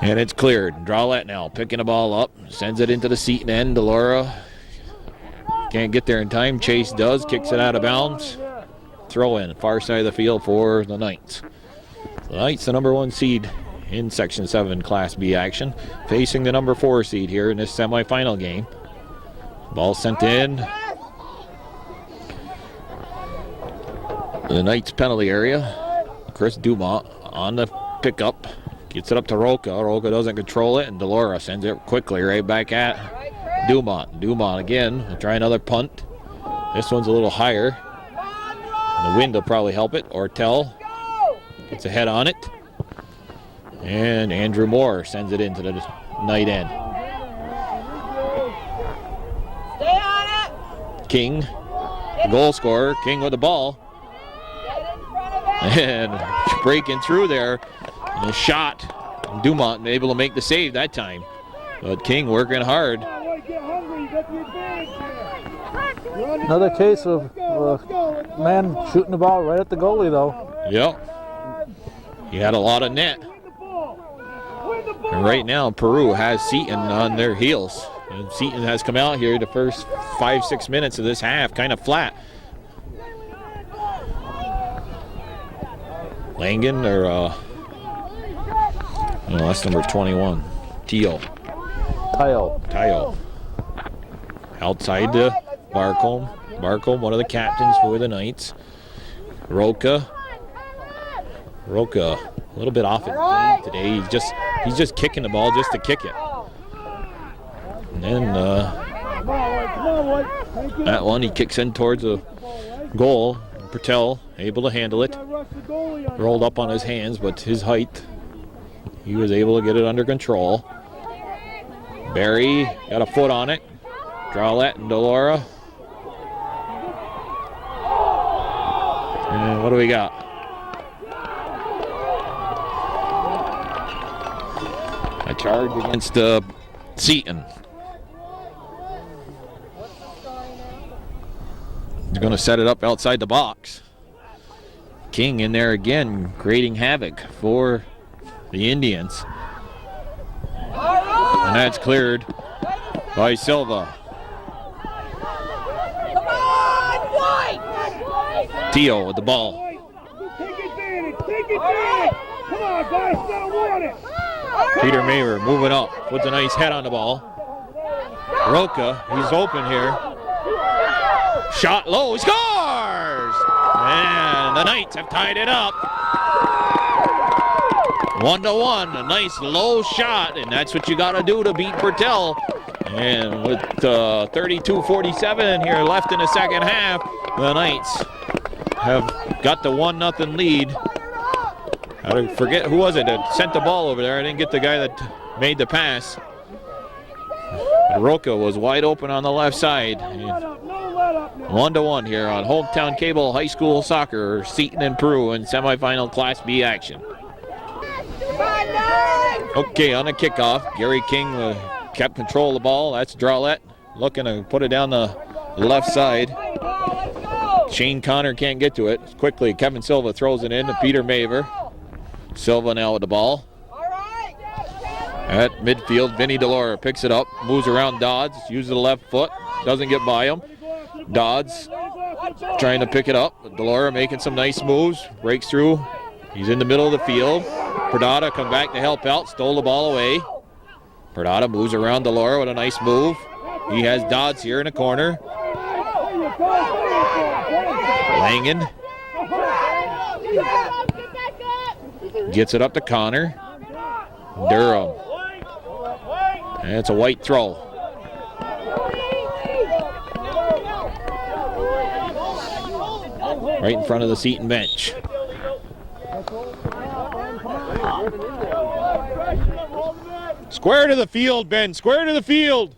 And it's cleared. Drawlett now picking the ball up. Sends it into the Seton end. Delora can't get there in time. Chase does. Kicks it out of bounds. Throw in. Far side of the field for the Knights. The Knights, the number 1 seed in Section 7 Class B action, facing the number 4 seed here in this semifinal game. Ball sent in. The Knights penalty area. Chris Dumont on the pickup. Gets it up to Roca. Roca doesn't control it, and Delora sends it quickly right back at Dumont. Dumont again will try another punt. This one's a little higher. And the wind will probably help it. Ortel gets a head on it. And Andrew Moore sends it into the Knight end. Stay on it. King, the goal scorer. King with the ball. And breaking through there. And a shot. Dumont able to make the save that time. But King working hard. Another case of man shooting the ball right at the goalie, though. Yep. He had a lot of net. And right now, Peru has Seton on their heels. And Seton has come out here the first 5-6 minutes of this half kind of flat. Langen, or no, that's number 21. Tio. Outside to Barcombe. Barcombe, one of the captains for the Knights. Roca, a little bit off it today. He's just kicking the ball just to kick it. And then that one he kicks in towards the goal. Pertel able to handle it. Rolled up on his hands, but his height, he was able to get it under control. Barry got a foot on it. Drawlett and Delora. And what do we got? A charge against Seton. He's going to set it up outside the box. King in there again, creating havoc for the Indians. And that's cleared by Silva. Tio with the ball. Take advantage. Come on, guys, gotta want it. Peter Maver moving up, puts a nice head on the ball. Roca, he's open here. Shot low, he scores! And the Knights have tied it up. 1-1, a nice low shot, and that's what you got to do to beat Pertel. And with 32:47 here left in the second half, the Knights have got the 1-0 lead. I forget who was it that sent the ball over there. I didn't get the guy that made the pass. Roca was wide open on the left side. 1-1 here on Hometown Cable High School Soccer, Seton and Peru in semifinal Class B action. Okay, on the kickoff, Gary King kept control of the ball. That's Drawlett looking to put it down the left side. Shane Connor can't get to it. Quickly, Kevin Silva throws it in to Peter Maver. Silva now with the ball. At midfield, Vinny Delora picks it up, moves around Dodds, uses the left foot, doesn't get by him. Dodds trying to pick it up. Delora making some nice moves, breaks through. He's in the middle of the field. Perdata come back to help out, stole the ball away. Perdata moves around Delora with a nice move. He has Dodds here in the corner. Langen gets it up to Connor. Durham. And it's a white throw. Right in front of the Seton bench. Square to the field, Ben. Square to the field.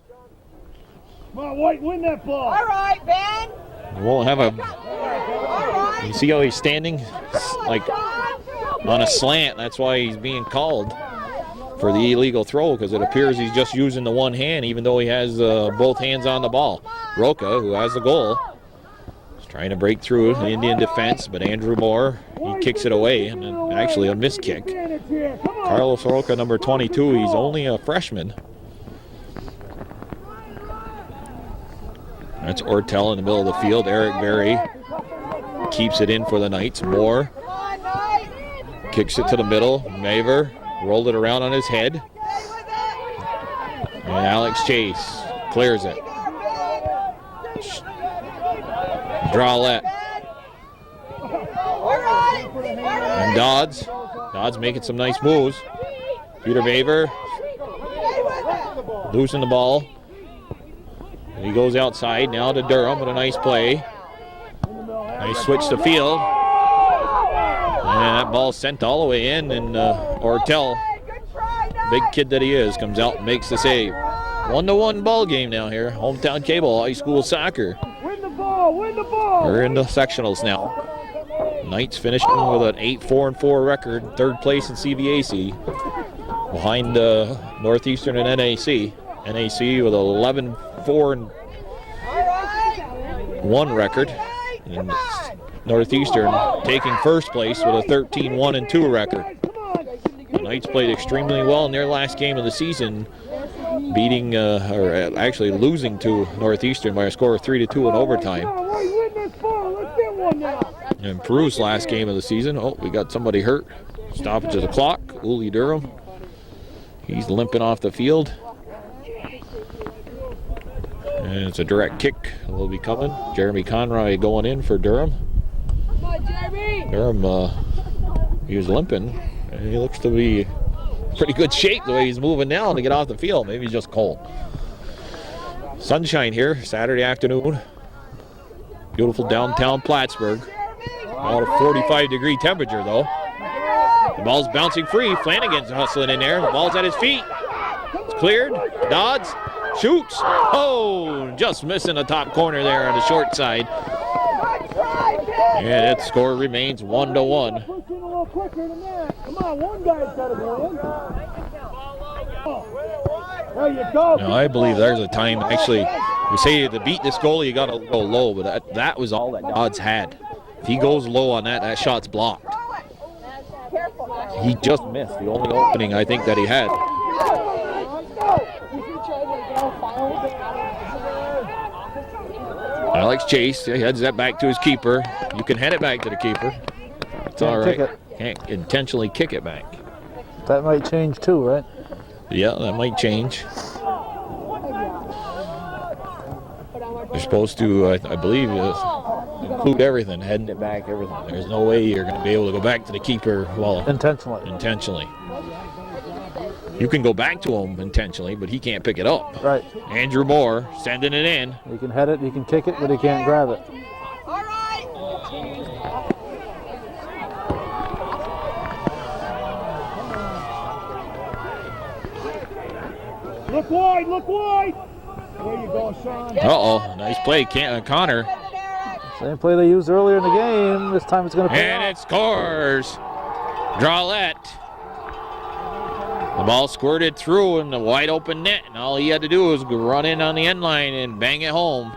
Come on, White, win that ball. All right, Ben. We'll have a... All right. You see how he's standing? Like on a slant. That's why he's being called for the illegal throw, because it appears he's just using the one hand even though he has both hands on the ball. Roca, who has the goal, is trying to break through the Indian defense, but Andrew Moore, he kicks it away, and then actually a missed kick. Carlos Roca, number 22, he's only a freshman. That's Ortel in the middle of the field. Eric Berry keeps it in for the Knights. Moore kicks it to the middle. Maver rolled it around on his head. And Alex Chase clears it. Drawlett. And Dodds. Dodds making some nice moves. Peter Maver losing the ball. He goes outside now to Durham with a nice play. Nice switch to field. And that ball sent all the way in, and Ortel, big kid that he is, comes out and makes the save. 1-1 ball game now here. Hometown Cable High School Soccer. Win the ball, win the ball. We're in the sectionals now. Knights finishing with an 8-4-4 record, third place in CVAC, behind Northeastern and NAC. NAC with 11-4-1 record, and Northeastern taking first place with a 13-1-2 record. The Knights played extremely well in their last game of the season, beating, or actually losing to Northeastern by a score of 3-2 in overtime. And Peru's last game of the season, oh, we got somebody hurt. Stoppage of the clock, Uli Durham. He's limping off the field. And it's a direct kick that will be coming. Jeremy Conroy going in for Durham. Come on, Jeremy. Durham, he was limping, and he looks to be in pretty good shape the way he's moving now to get off the field. Maybe he's just cold. Sunshine here, Saturday afternoon. Beautiful downtown Plattsburgh. About a 45-degree temperature, though. The ball's bouncing free. Flanagan's hustling in there. The ball's at his feet. It's cleared. Dodds shoots. Oh, just missing the top corner there on the short side. And that score remains 1-1. Come on, one guy's got to go in. There you go. Now, I believe there's a time, actually, we say to beat this goalie, you got to go low, but that was all that Dodds had. If he goes low on that, that shot's blocked. He just missed the only opening I think that he had. Alex Chase, he heads that back to his keeper. You can head it back to the keeper. It's all right. Can't intentionally kick it back. That might change too, right? Yeah, that might change. They're supposed to, I believe, include everything, heading it back, everything. There's no way you're going to be able to go back to the keeper intentionally. You can go back to him intentionally, but he can't pick it up. Right. Andrew Moore sending it in. He can head it, he can kick it, but he can't grab it. All right. Look wide, look wide. There you go, Sean. Uh-oh, nice play, Connor. Same play they used earlier in the game. This time it's going to pay And off. it scores. Drawlett. The ball squirted through in the wide open net, and all he had to do was run in on the end line and bang it home.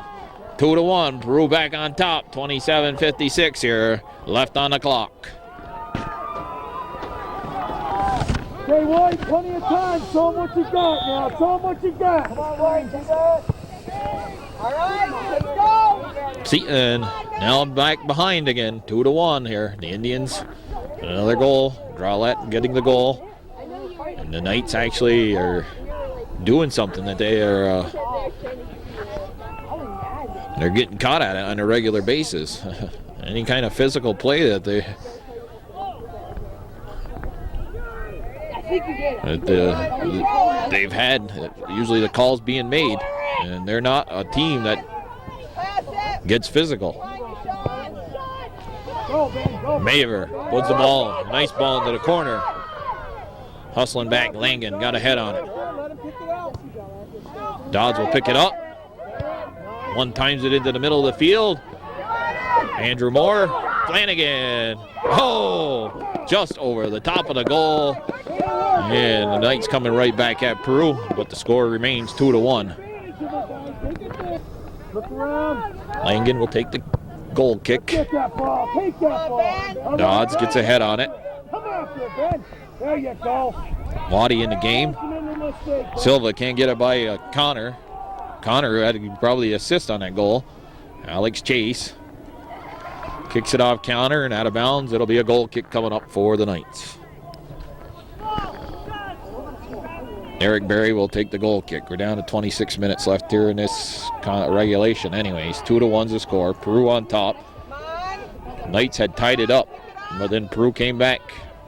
2-1, Peru back on top, 27:56 here, left on the clock. Stay wide, plenty of time. Show them what you got now. Show them what you got. Come on, Wade, do that. All right, let's go. Seton now back behind again, 2-1 here. The Indians, another goal. Drawlett getting the goal. And the Knights actually are doing something that they're getting caught at it on a regular basis. Any kind of physical play that they've had, usually the call's being made, and they're not a team that gets physical. Maver puts the ball, nice ball into the corner. Hustling back, Langen got a head on it. Dodds will pick it up. One times it into the middle of the field. Andrew Moore, Flanagan. Oh, just over the top of the goal. And the Knights coming right back at Peru, but the score remains 2-1. Look around. Langen will take the goal kick. Get that ball. Take that ball. Dodds gets a head on it. Come after it, Ben. There you go. Waddy in the game. Silva can't get it by Connor. Connor had to probably assist on that goal. Alex Chase kicks it off counter and out of bounds. It'll be a goal kick coming up for the Knights. Eric Berry will take the goal kick. We're down to 26 minutes left here in this regulation anyways. 2-1's the score. Peru on top. Knights had tied it up, but then Peru came back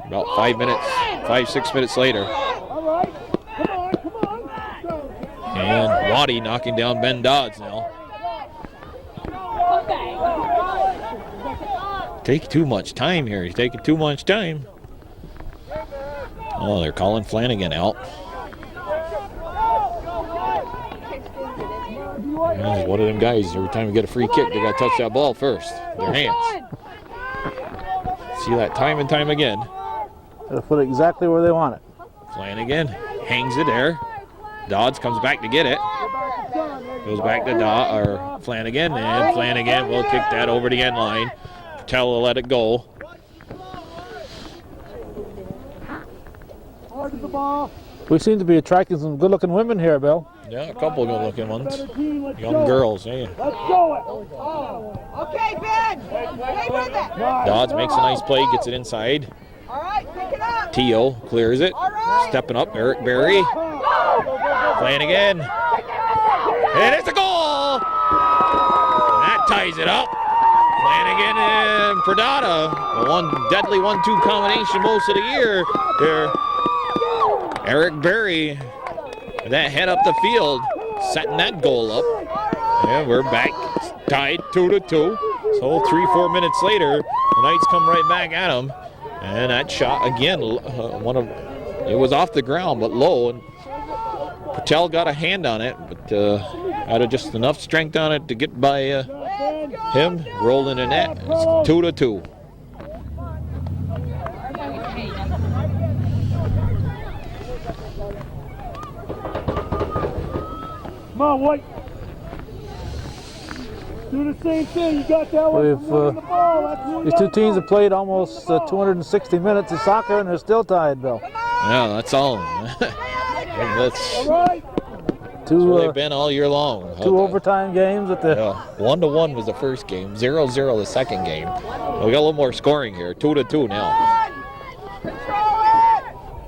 about 5-6 minutes later. All right. Come on. And Waddy knocking down Ben Dodds now. Take too much time here. He's taking too much time. Oh, they're calling Flanagan out. Yeah, one of them guys, every time you get a free kick, they got to touch that ball first. Their hands. See that time and time again. Gotta put it exactly where they want it. Flanagan hangs it there. Dodds comes back to get it. Goes back to Flanagan, and Flanagan will kick that over the end line. Patel will let it go. Hard to the ball. We seem to be attracting some good-looking women here, Bill. Yeah, a couple of good-looking ones. Let's Young girls, yeah. Let's show it. Okay, Ben. Stay with it. Dodds makes a nice play, gets it inside. All right, pick it up. Teo clears it. All right. Stepping up, Eric Berry. Flanagan. And it's a goal! That ties it up. Flanagan and Pradata. The one deadly 1-2 combination most of the year. There. Eric Berry, that head up the field, setting that goal up. And we're back, tied 2-2. So 3-4 minutes later, the Knights come right back at them. And that shot again, it was off the ground but low. And Patel got a hand on it, but had just enough strength on it to get by him, rolled in the net. It's 2-2. Come on, White. Do the same thing. You got that one. The ball. These two teams have played almost 260 minutes of soccer, and they're still tied, Bill. Yeah, that's all. That's All right. where they've been all year long. Two overtime games at the. Yeah, 1-1 was the first game, 0-0 the second game. We got a little more scoring here, 2-2 now.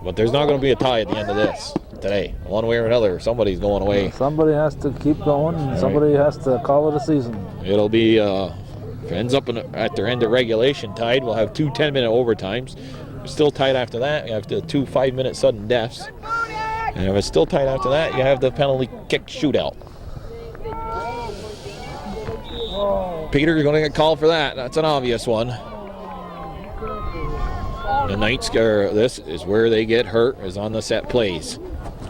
But there's not going to be a tie at the end of this today. One way or another, somebody's going away. Somebody has to keep going, and somebody has to call it a season. It'll be, if it ends up at their end of regulation tied, we'll have 2 10-minute overtimes. We're still tied after that. We have 2 5-minute sudden deaths. And if it's still tight after that, you have the penalty kick shootout. Peter's going to get called for that. That's an obvious one. The Knights, this is where they get hurt, is on the set plays.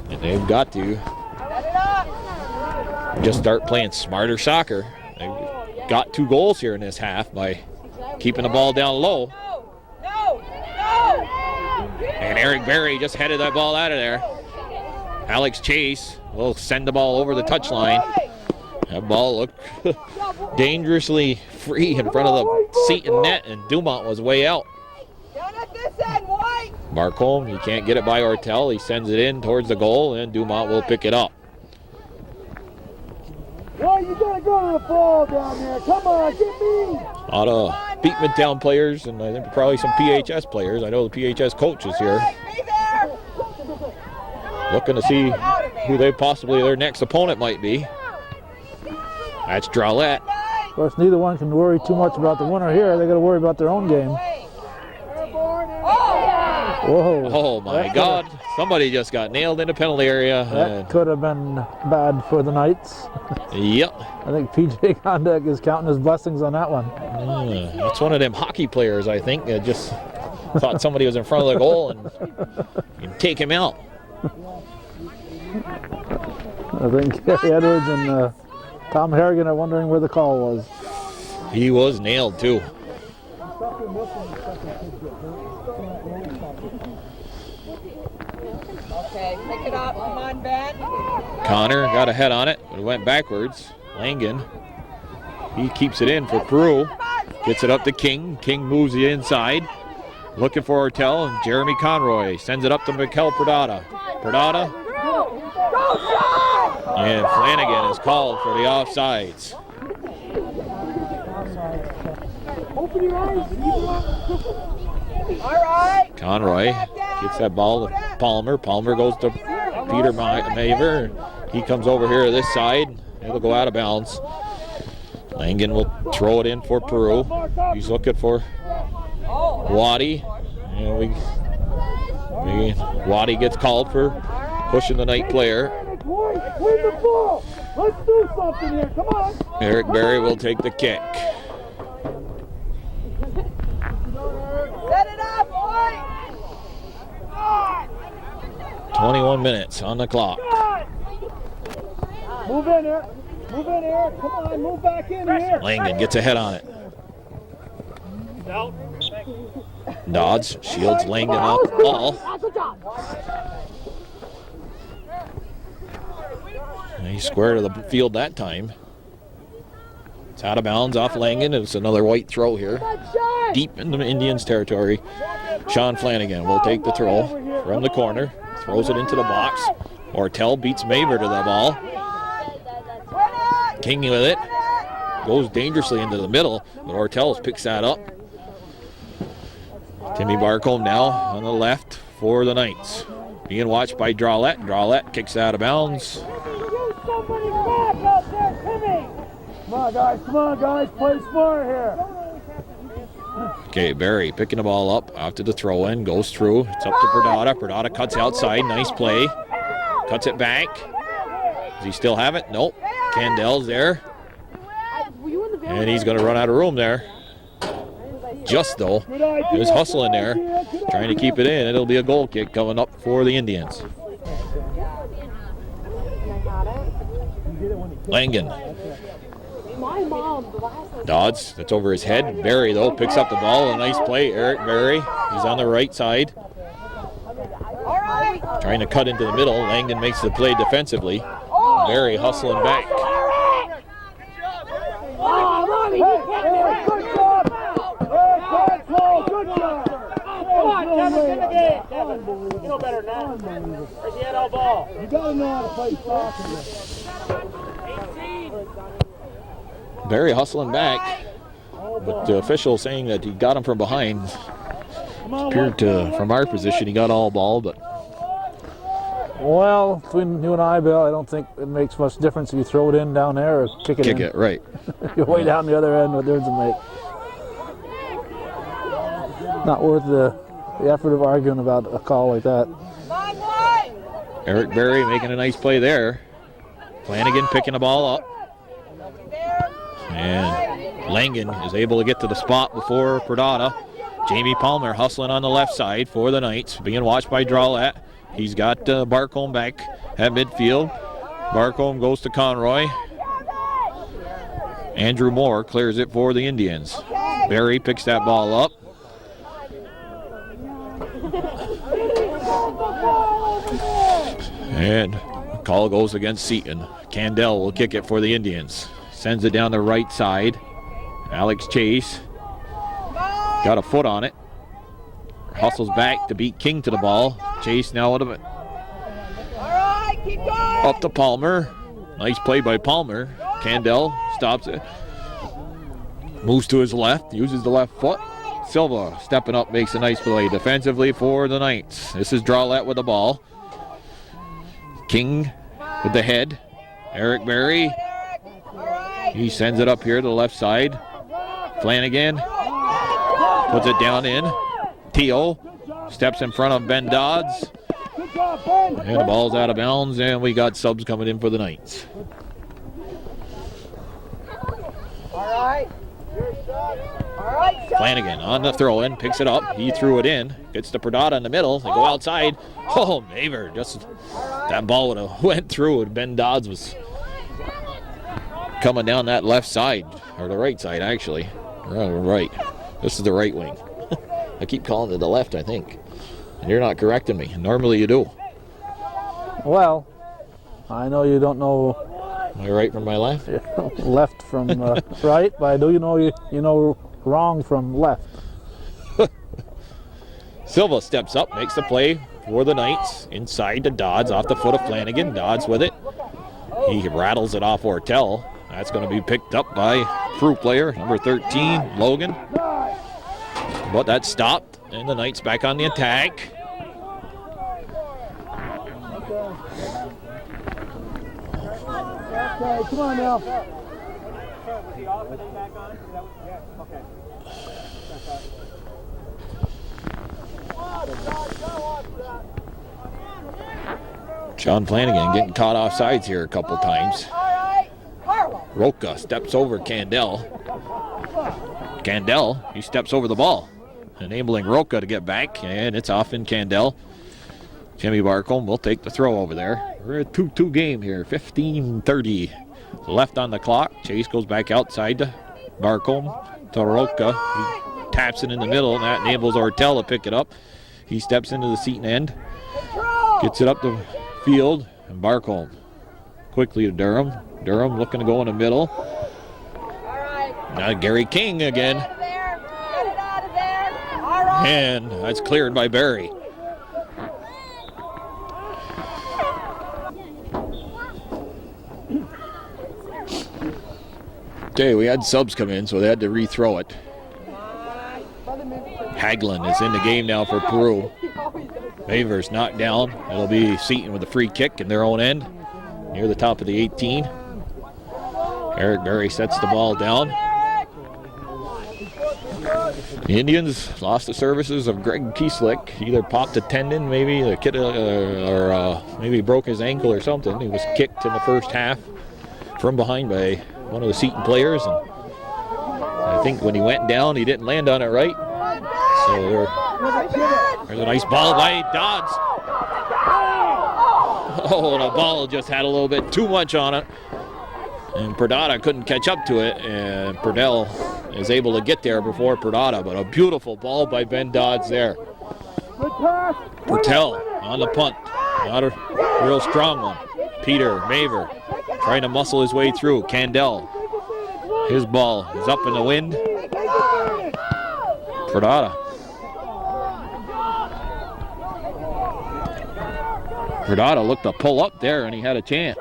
And they've got to just start playing smarter soccer. They got 2 goals here in this half by keeping the ball down low. And Eric Berry just headed that ball out of there. Alex Chase will send the ball over the touchline. That ball looked dangerously free in front of the Seton net, and Dumont was way out. Barcombe, he can't get it by Ortel. He sends it in towards the goal, and Dumont will pick it up. Well, you gotta go to the ball down there. Come on, get me. A lot of Beekmantown players, and I think probably some PHS players. I know the PHS coach is here, looking to see who their next opponent might be. That's Drolette. Of course, neither one can worry too much about the winner here. They got to worry about their own game. Whoa! Oh my God! Somebody just got nailed in the penalty area. That could have been bad for the Knights. Yep. I think PJ Gondek is counting his blessings on that one. That's one of them hockey players, I think. Just thought somebody was in front of the goal and take him out. I think Gary Edwards and Tom Harrigan are wondering where the call was. He was nailed too. Okay, pick it up. Come on, Ben. Connor got a head on it, but it went backwards. Langen, he keeps it in for Peru. Gets it up to King. King moves the inside. Looking for Ortel, and Jeremy Conroy sends it up to Mikel Pradata. Pradata. And Flanagan is called for the offsides. All right. Conroy gets that ball to Palmer. Palmer goes to Peter Maver. He comes over here to this side. It'll go out of bounds. Langen will throw it in for Peru. He's looking for Waddy. And Waddy gets called for pushing the Knight player. Win the ball. Let's do something here. Come on. Eric Berry will take the kick. Set it up, boy. 21 minutes on the clock. Move in here. Move in here. Come on, move back in here. Langen gets a head on it. Dodds shields Langdon off the ball. And he's square to the field that time. It's out of bounds off Langen. It's another white throw here. Deep in the Indians' territory. Sean Flanagan will take the throw from the corner. Throws it into the box. Ortel beats Maver to the ball. King with it. Goes dangerously into the middle, but Ortel picks that up. Timmy Barcombe now on the left for the Knights. Being watched by Drolette. Drolette kicks out of bounds. Come on, guys, play smart here. Okay, Barry picking the ball up after the throw in, goes through. It's up to Pradata. Pradata cuts outside. Nice play. Cuts it back. Does he still have it? Nope. Candel's there. And he's going to run out of room there. Just though, there's hustle in there, trying to keep it in. It'll be a goal kick coming up for the Indians. Langen. Dodds, that's over his head. Barry, though, picks up the ball. A nice play, Eric Barry. He's on the right side. Trying to cut into the middle. Langdon makes the play defensively. Barry hustling back. You know better than that. Where's the head ball? You gotta know how to play soccer. Barry hustling back, but the official saying that he got him from behind. Appeared to, from our position, he got all ball, but. Well, between you and I, Bill, I don't think it makes much difference if you throw it in down there or kick it in. Kick it, right. If you're way down the other end, what difference it make? Not worth the effort of arguing about a call like that. Eric Berry making a nice play there. Flanagan picking the ball up. And Langen is able to get to the spot before Perdata. Jamie Palmer hustling on the left side for the Knights, being watched by Drawlett. He's got Barcombe back at midfield. Barcombe goes to Conroy. Andrew Moore clears it for the Indians. Berry picks that ball up. And call goes against Seton. Candell will kick it for the Indians. Sends it down the right side. Alex Chase got a foot on it. Hustles back to beat King to the ball. Chase now with it. Up to Palmer. Nice play by Palmer. Candell stops it. Moves to his left. Uses the left foot. Silva stepping up, makes a nice play defensively for the Knights. This is Drawlett with the ball. King with the head. Eric Berry. He sends it up here to the left side. Flanagan puts it down in. Teo steps in front of Ben Dodds. And the ball's out of bounds, and we got subs coming in for the Knights. Flanagan on the throw-in, picks it up. He threw it in. Gets to Perdata in the middle. They go outside. Oh, Maver, just that ball would have went through, and Ben Dodds was coming down that left side, or the right side, actually. Right. This is the right wing. I keep calling it the left, I think. And you're not correcting me. Normally you do. Well, I know you don't know my right from my left? left from right, but I do you know wrong from left. Silva steps up, makes the play for the Knights. Inside to Dodds, off the foot of Flanagan. Dodds with it. He rattles it off Ortel. That's going to be picked up by Peru player, number 13, Logan. But that's stopped, and the Knights back on the attack. Okay, come on now. John Flanagan getting caught off sides here a couple times. Roca steps over Candell. Candell, he steps over the ball, enabling Roca to get back, and it's off in Candell. Jimmy Barcombe will take the throw over there. We're a 2-2 game here, 15:30 left on the clock. Chase goes back outside to Barcombe, to Roca. He taps it in the middle, and that enables Ortel to pick it up. He steps into the Seton end, gets it up the field, and Barcombe quickly to Durham. Durham looking to go in the middle. Now Gary King again. And that's cleared by Berry. Okay, we had subs come in, so they had to rethrow it. Haglin is in the game now for Peru. Maver's knocked down. It'll be Seton with a free kick in their own end, near the top of the 18. Eric Berry sets the ball down. The Indians lost the services of Greg Kieslick. Either popped a tendon, maybe the kid, or maybe broke his ankle or something. He was kicked in the first half from behind by one of the Seton players, and I think when he went down, he didn't land on it right. So there's a nice ball by Dodds. Oh, the ball just had a little bit too much on it, and Perdata couldn't catch up to it, and Perdell is able to get there before Perdata, but a beautiful ball by Ben Dodds there. Perdell on the punt, not a real strong one. Peter Maver trying to muscle his way through. Candell, his ball is up in the wind. Perdata. Perdata looked to pull up there, and he had a chance.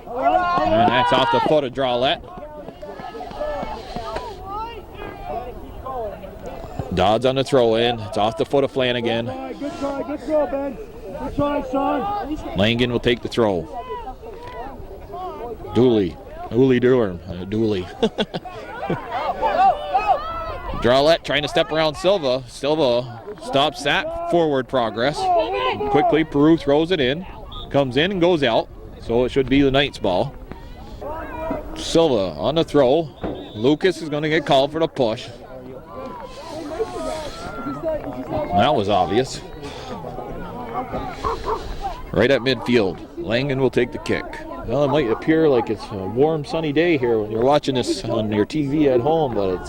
And that's off the foot of Drawlett. Dodds on the throw-in. It's off the foot of Flanagan. Good try, good throw, Ben. Good try, son. Langen will take the throw. Dooley Durham. Dooley. Drawlett trying to step around Silva. Silva stops that forward progress. Quickly, Peru throws it in. comes in and goes out, so it should be the Knights ball. Silva on the throw. Lucas is going to get called for the push. That was obvious. Right at midfield. Langen will take the kick. Well, it might appear like it's a warm, sunny day here when you're watching this on your TV at home, but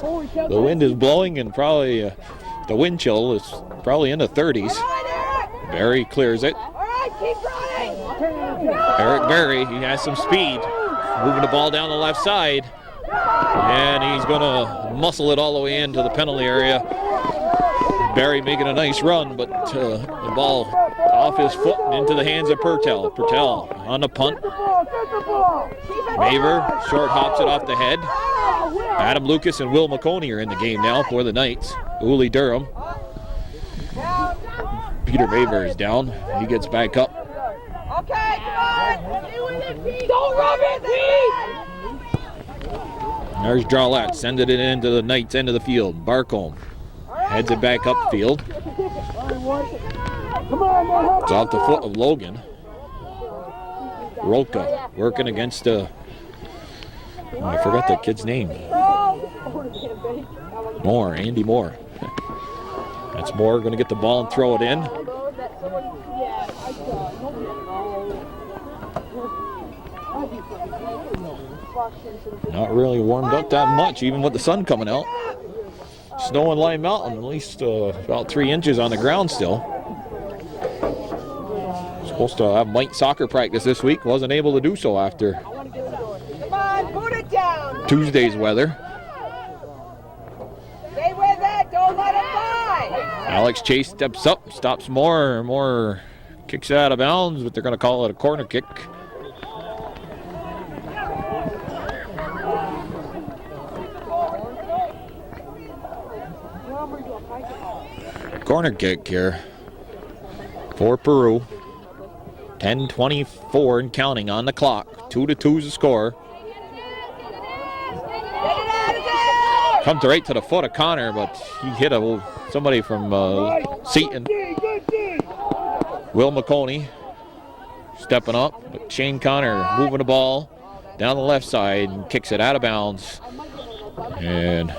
the wind is blowing and probably the wind chill is probably in the 30s. Barry clears it. Eric Barry, he has some speed. Moving the ball down the left side. And he's going to muscle it all the way into the penalty area. Barry making a nice run, but the ball off his foot and into the hands of Pertel. Pertel on the punt. Maver short hops it off the head. Adam Lucas and Will McConey are in the game now for the Knights. Uli Durham. Peter Maver is down. He gets back up. Okay, come on! Don't rub it, Pete! There's Drawlett, sending it into the Knights' end of the field. Barcombe heads it back upfield. It's off the foot of Logan. Roka working against I forgot that kid's name. Moore, Andy Moore. That's Moore going to get the ball and throw it in. Not really warmed up that much, even with the sun coming out. Snow in Lime Mountain, at least about 3 inches on the ground still. Supposed to have Mike soccer practice this week. Wasn't able to do so after Come on, put it down. Tuesday's weather. Stay with it, don't let it fly. Alex Chase steps up, stops Moore. Moore kicks it out of bounds, but they're going to call it a corner kick. Corner kick here for Peru. 10:24 and counting on the clock. 2-2 is the score. Comes right to the foot of Connor, but he hit somebody from Seton. Will McConey stepping up, but Shane Connor moving the ball down the left side and kicks it out of bounds. And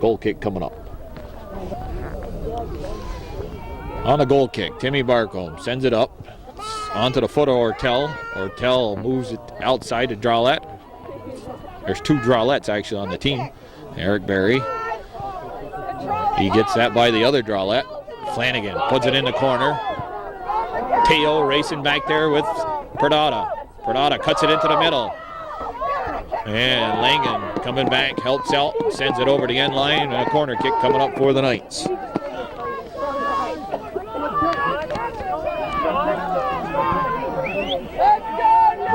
goal kick coming up. On the goal kick, Timmy Barcombe sends it up onto the foot of Ortel. Ortel moves it outside to Drawlett. There's 2 Drawletts actually on the team. Eric Barry. He gets that by the other Drawlett. Flanagan puts it in the corner. Teo racing back there with Perdata. Perdata cuts it into the middle. And Langen coming back, helps out, sends it over the end line. And a corner kick coming up for the Knights.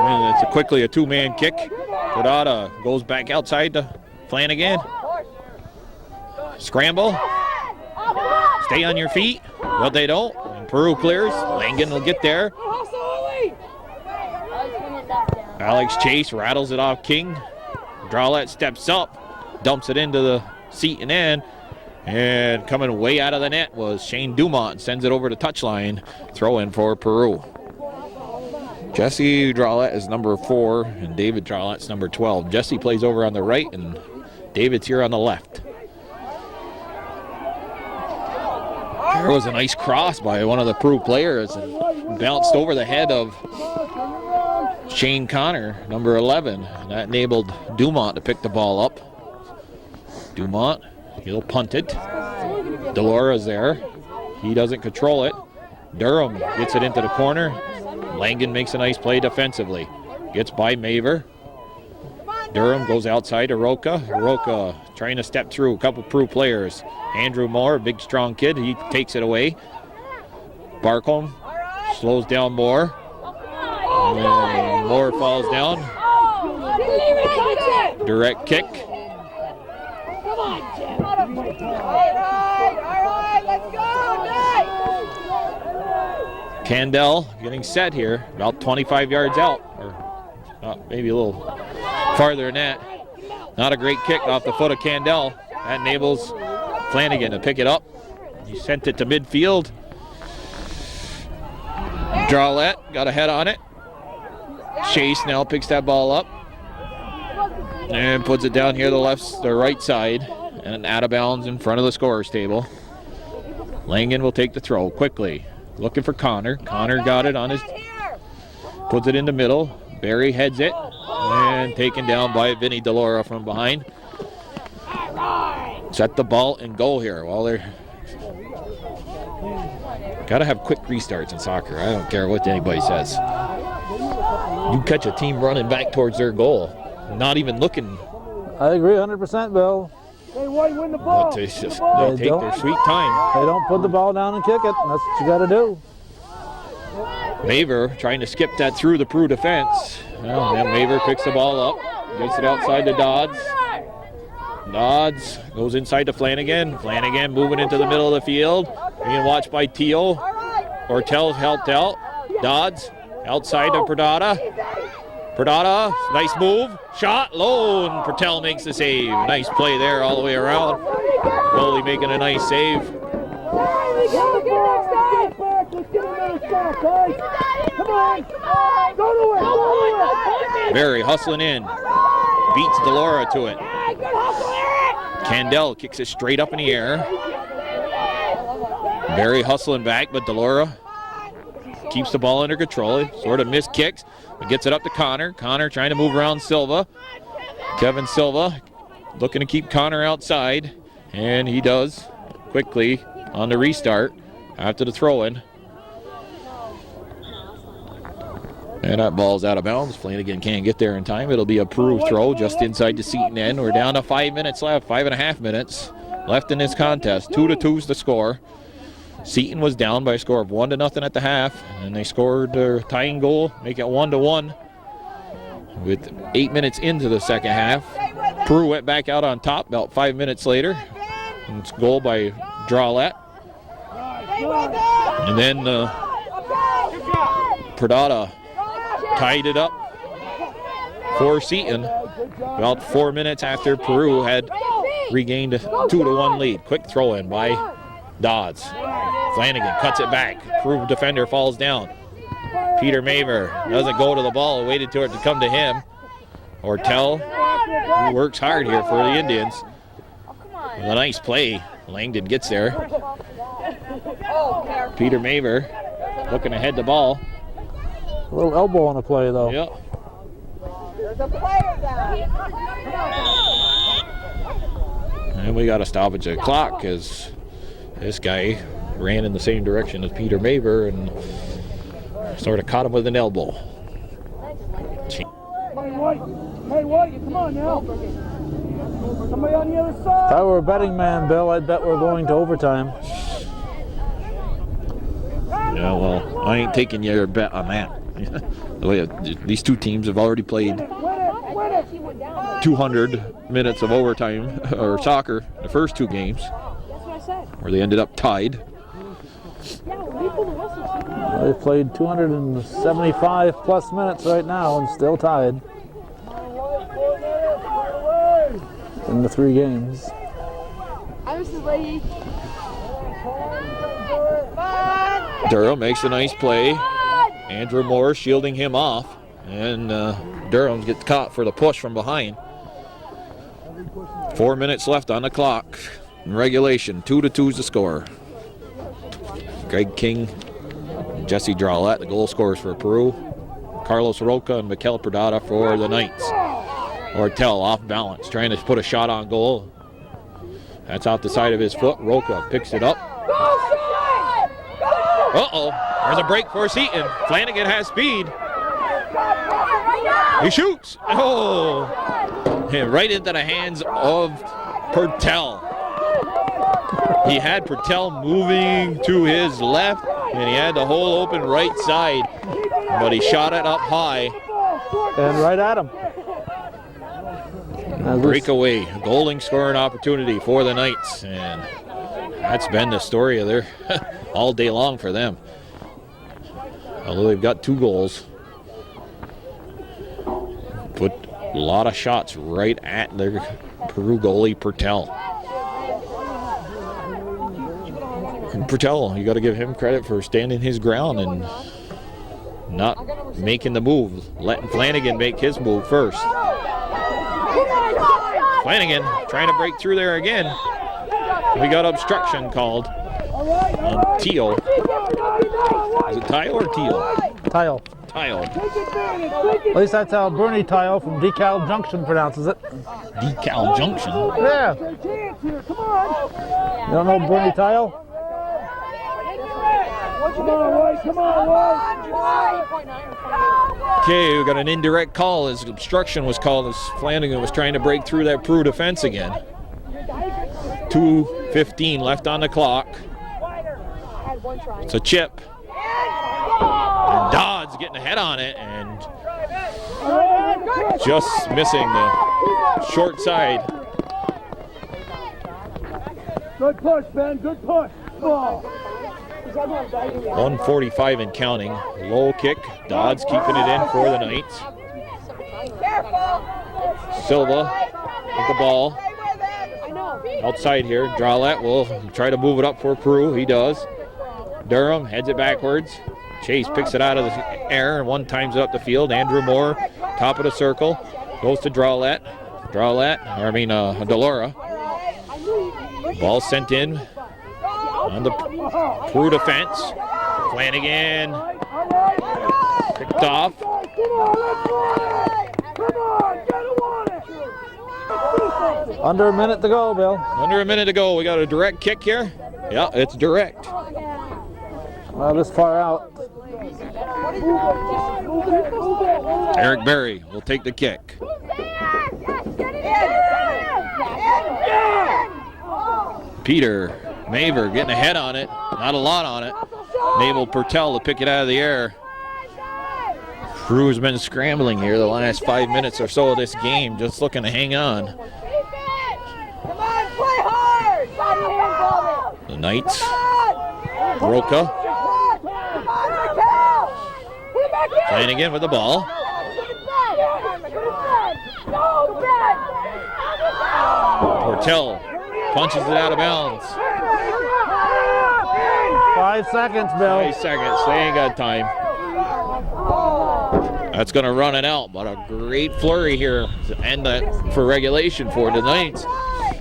And it's quickly a 2-man kick. Perdata goes back outside to Flanagan. Scramble. Stay on your feet. But they don't. And Peru clears. Langen will get there. Alex Chase rattles it off King. Drawlett steps up. Dumps it into the Seton end. And coming way out of the net was Shane Dumont. Sends it over the touchline. Throw in for Peru. Jesse Drawlett is number 4, and David Drawlett's number 12. Jesse plays over on the right, and David's here on the left. There was a nice cross by one of the Peru players, and bounced over the head of Shane Connor, number 11. And that enabled Dumont to pick the ball up. Dumont, he'll punt it. Delora's there. He doesn't control it. Durham gets it into the corner. Langen makes a nice play defensively. Gets by Maver. Durham goes outside to Roka. Roka trying to step through a couple Peru players. Andrew Moore, a big strong kid, he takes it away. Barcombe slows down Moore. And Moore falls down. Direct kick. All right, let's go, Candell getting set here, about 25 yards out, or maybe a little farther than that. Not a great kick off the foot of Candell. That enables Flanagan to pick it up. He sent it to midfield. Drawlett got a head on it. Chase now picks that ball up and puts it down here the right side and out of bounds in front of the scorer's table. Langen will take the throw quickly. Looking for Connor. Connor got it on his, puts it in the middle. Barry heads it and taken down by Vinny DeLaura from behind. Set the ball and goal here. While they're got to have quick restarts in soccer. I don't care what anybody says. You catch a team running back towards their goal, not even looking. I agree 100%, Bill. Hey, White, win the ball. But they'll take their sweet time. They don't put the ball down and kick it. That's what you got to do. Maver trying to skip that through the Peru defense. Well, then Maver picks the ball up, gets it outside to Dodds. Dodds goes inside to Flanagan. Flanagan moving into the middle of the field. Being watched by Teal. Ortel helped out. Dodds outside to Perdata. Perdata, nice move. Shot low, and Pertel makes the save. Nice play there all the way around. Goalie making a nice save. Barry hustling in. Beats DeLaura to it. Candell kicks it straight up in the air. Barry hustling back, but DeLaura keeps the ball under control. He sort of missed kicks, but gets it up to Connor. Connor trying to move around Silva. Kevin Silva looking to keep Connor outside, and he does quickly on the restart after the throw-in. And that ball's out of bounds. Flanagan can't get there in time. It'll be a Peru throw just inside the Seton end. We're down to 5 minutes left, 5.5 minutes left in this contest. 2-2 is the score. Seton was down by a score of 1-0 at the half, and they scored their tying goal, make it 1-1. With 8 minutes into the second half, Peru went back out on top about 5 minutes later. And it's a goal by Drawlett. And then Perdata tied it up for Seton about 4 minutes after Peru had regained a 2-1 lead. Quick throw in by Dodds. Flanagan cuts it back. Peru defender falls down. Peter Maver doesn't go to the ball, waited for it to come to him. Ortel, who works hard here for the Indians. With a nice play. Langdon gets there. Peter Maver looking to head the ball. A little elbow on the play, though. Yep. There's a player down. And we got to stop at the clock because this guy ran in the same direction as Peter Maver and sort of caught him with an elbow. Hey, White, come on now. Somebody on the other side. If I were a betting man, Bill, I'd bet we're going to overtime. Yeah, well, I ain't taking your bet on that. These two teams have already played 200 minutes of overtime or soccer the first two games, where they ended up tied. They played 275 plus minutes right now and still tied in the 3 games. Durham makes a nice play. Andrew Moore shielding him off, and Durham gets caught for the push from behind. 4 minutes left on the clock in regulation. 2-2 is the score. Greg King, Jesse Drawlett, the goal scorers for Peru. Carlos Roca and Mikel Perdata for the Knights. Ortel off balance, trying to put a shot on goal. That's off the side of his foot. Roca picks it up. Uh-oh, there's a break for Seton. Flanagan has speed. He shoots. Oh, and right into the hands of Pertel. He had Pertel moving to his left, and he had the hole open right side, but he shot it up high. And right at him. Breakaway, goaling scoring opportunity for the Knights, and that's been the story of their all day long for them. Although they've got 2 goals, put a lot of shots right at their Peru goalie Pertel. And Pertel, you got to give him credit for standing his ground and not making the move, letting Flanagan make his move first. Flanagan trying to break through there again. We got obstruction called on Teal. Is it Tile or Teal? Tile. Tile. At least that's how Bernie Tile from DeKalb Junction pronounces it. DeKalb Junction? Yeah. You don't know Bernie Tile? Come on, White. Okay, we got an indirect call as obstruction was called as Flanagan was trying to break through that Peru defense again. 2:15 left on the clock. It's a chip. And Dodd's getting ahead on it and just missing the short side. Good push, Ben. Good push. Ball. 1:45 and counting. Low kick. Dodd's keeping it in for the Knights. Silva with the ball. Outside here. Drawlett will try to move it up for Peru. He does. Durham heads it backwards. Chase picks it out of the air and one times it up the field. Andrew Moore, top of the circle. Goes to Delora. Ball sent in on the Peru defense. Flanagan picked off. Under a minute to go, Bill. Under a minute to go. We got a direct kick here. Yeah, it's direct. Well, this far out. Eric Berry will take the kick. Peter Maver getting ahead on it. Not a lot on it. Naval Pertel to pick it out of the air. Peru has been scrambling here the last 5 minutes or so of this game, just looking to hang on. The Knights. Roca. Flanagan with the ball. Portell punches it out of bounds. 5 seconds, Bill. 5 seconds. They ain't got time. That's going to run it out, but a great flurry here to end that for regulation for the Knights.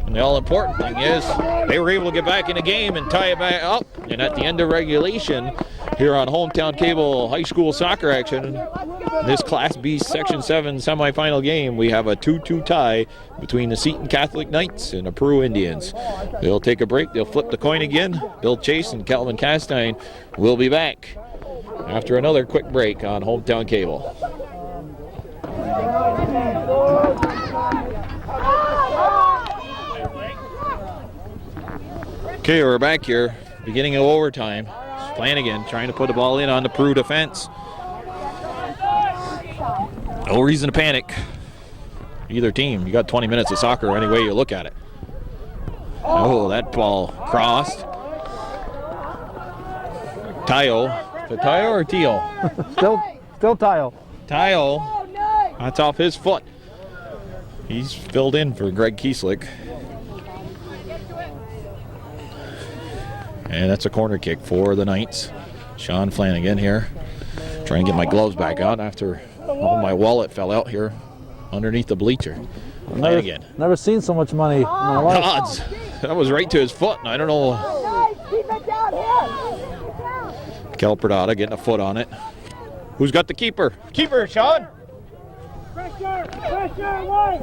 And the all-important thing is they were able to get back in the game and tie it back up. And at the end of regulation, here on Hometown Cable High School Soccer action, this Class B Section 7 semifinal game, we have a 2-2 tie between the Seton Catholic Knights and the Peru Indians. They'll take a break. They'll flip the coin again. Bill Chase and Calvin Castine will be back after another quick break on Hometown Cable. Okay, we're back here, beginning of overtime. Flanagan trying to put the ball in on the Peru defense. No reason to panic. Either team, you got 20 minutes of soccer any way you look at it. Oh, that ball crossed. Tile. Is it Tile or Teal? Still Tile. Tile. That's off his foot. He's filled in for Greg Kieslick. And that's a corner kick for the Knights. Sean Flanagan here. Trying to get my gloves back on after my wallet fell out here underneath the bleacher. Flanagan. Never seen so much money in my life. Odds. That was right to his foot. And I don't know. Kel Perdata getting a foot on it. Who's got the keeper? Keeper, Sean. Pressure, White.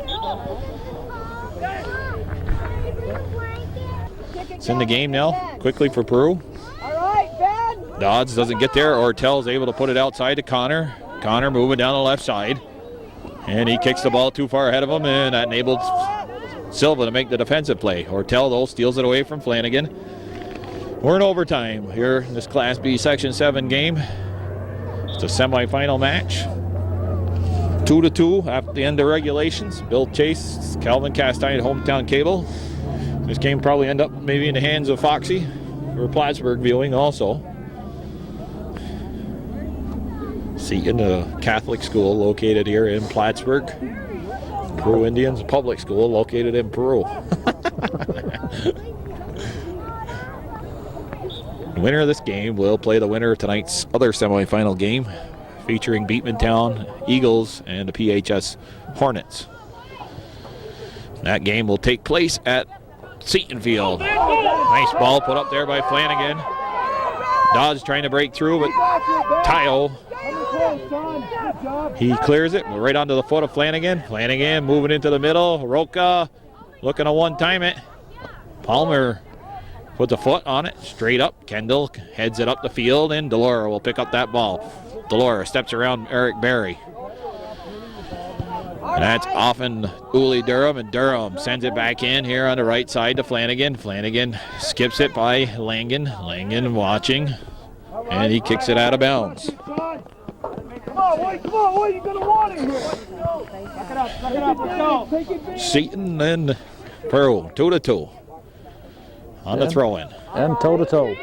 It's in the game now, quickly for Peru. Dodds doesn't get there. Ortel's able to put it outside to Connor. Connor moving down the left side. And he kicks the ball too far ahead of him, and that enabled Silva to make the defensive play. Ortel, though, steals it away from Flanagan. We're in overtime here in this Class B Section 7 game. It's a semifinal match. 2-2 after the end of regulations. Bill Chase, Calvin Castine at Hometown Cable. This game probably end up maybe in the hands of Foxy for Plattsburgh viewing also. Seton, a Catholic school located here in Plattsburgh. Peru Indians, a public school located in Peru. The winner of this game will play the winner of tonight's other semifinal game featuring Beatmantown Eagles and the PHS Hornets. That game will take place at Seton Field. Nice ball put up there by Flanagan. Dodge trying to break through, but Tayo, he clears it right onto the foot of Flanagan. Flanagan moving into the middle. Roca looking to one-time it. Palmer puts a foot on it, straight up. Kendall heads it up the field, and Delora will pick up that ball. Delora steps around Eric Berry. And that's often Uli Durham, and Durham sends it back in here on the right side to Flanagan. Flanagan skips it by Langen. Langen watching, and he kicks it out of bounds. Come on, what are you going to want in here? Back it up, let's go. Seton and Peru, 2-2 on the throw-in. And toe-to-toe.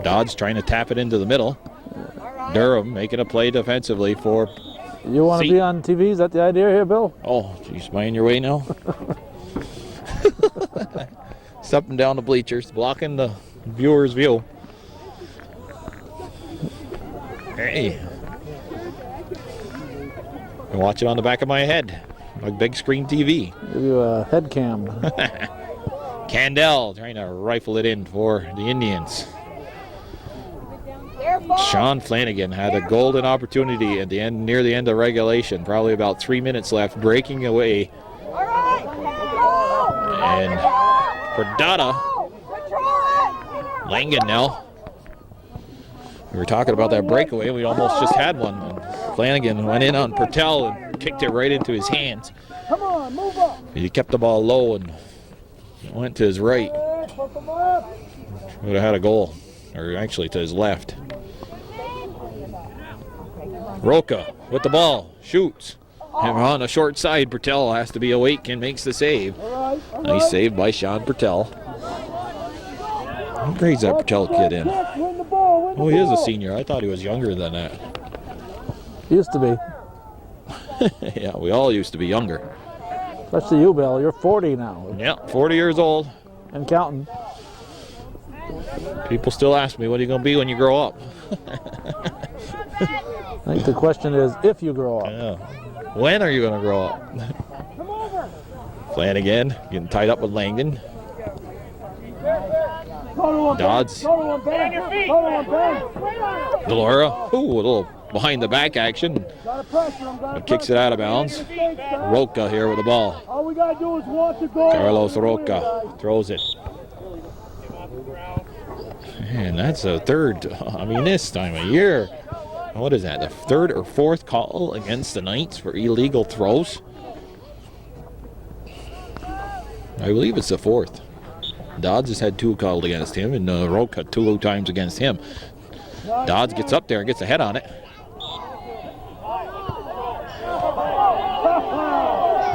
Dodds trying to tap it into the middle. Durham making a play defensively for You want to be on TV? Is that the idea here, Bill? Oh, geez, am I in your way now? Stepping down the bleachers, blocking the viewer's view. Hey. I watch it on the back of my head, like big screen TV. Give you a head cam. Candell trying to rifle it in for the Indians. Sean Flanagan had a golden opportunity at the end, near the end of regulation, probably about 3 minutes left, breaking away. And Perdata, Langen now. We were talking about that breakaway. We almost just had one. And Flanagan went in on Pertel and kicked it right into his hands. Come on, move up. He kept the ball low and went to his right. Would have had a goal, or actually to his left. Roca with the ball, shoots. And on the short side, Pertel has to be awake and makes the save. Nice save by Sean Pertel. What grade's that Pertel kid in? Oh, he is a senior. I thought he was younger than that. Used to be. Yeah, we all used to be younger. Especially you, Bill. You're 40 now. Yeah, 40 years old. And counting. People still ask me, what are you going to be when you grow up? I think the question is if you grow up. Yeah. When are you going to grow up? Flanagan getting tied up with Langdon. Dodds. Delora. Ooh, a little behind the back action. Kicks it out of bounds. Roca here with the ball. All we got to do is watch it go. Carlos Roca throws it. And that's a third, this time of year. What is that, the third or fourth call against the Knights for illegal throws? I believe it's the fourth. Dodds has had 2 called against him, and Roca 2 times against him. Dodds gets up there and gets a head on it.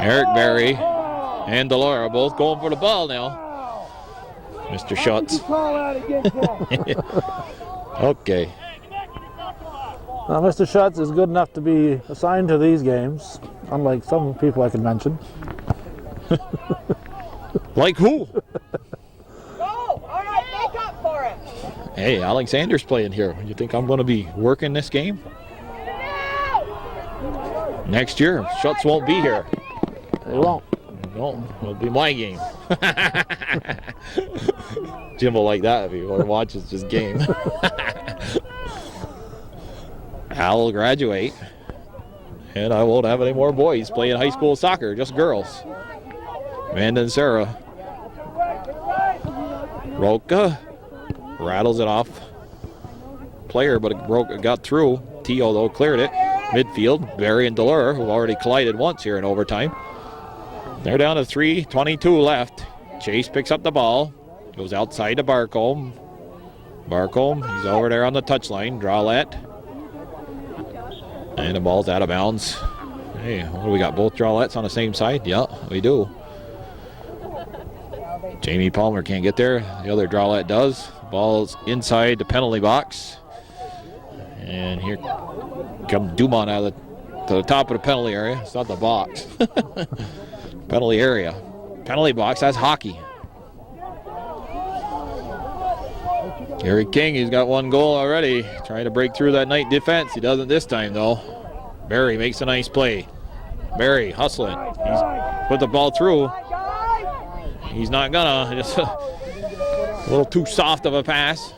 Eric Berry and Delora both going for the ball now. Mr. Schutz. Okay. Now, Mr. Schutz is good enough to be assigned to these games, unlike some people I can mention. Like who? Go! All right, make up for it. Hey, Alexander's playing here. You think I'm going to be working this game? Next year, Schutz won't be here. They won't. No, it'll be my game. Jim will like that if he watches this game. Al will graduate, and I won't have any more boys playing high school soccer, just girls. Amanda and Sarah. Roca rattles it off. Player, but Roca got through. Tio, though, cleared it. Midfield, Barry and Delure, who've already collided once here in overtime. They're down to 3:22 left. Chase picks up the ball. Goes outside to Barcombe. Barcombe, he's over there on the touchline. Drawlett. And the ball's out of bounds. Hey, what do we got? Both Drawletts on the same side? Yeah, we do. Jamie Palmer can't get there. The other Drawlett does. Ball's inside the penalty box. And here comes Dumont out to the top of the penalty area. It's not the box. Penalty area. Penalty box, that's hockey. Gary King, he's got 1 goal already. Trying to break through that Knight defense. He doesn't this time, though. Barry makes a nice play. Barry hustling. He's put the ball through. He's not gonna. Just a little too soft of a pass.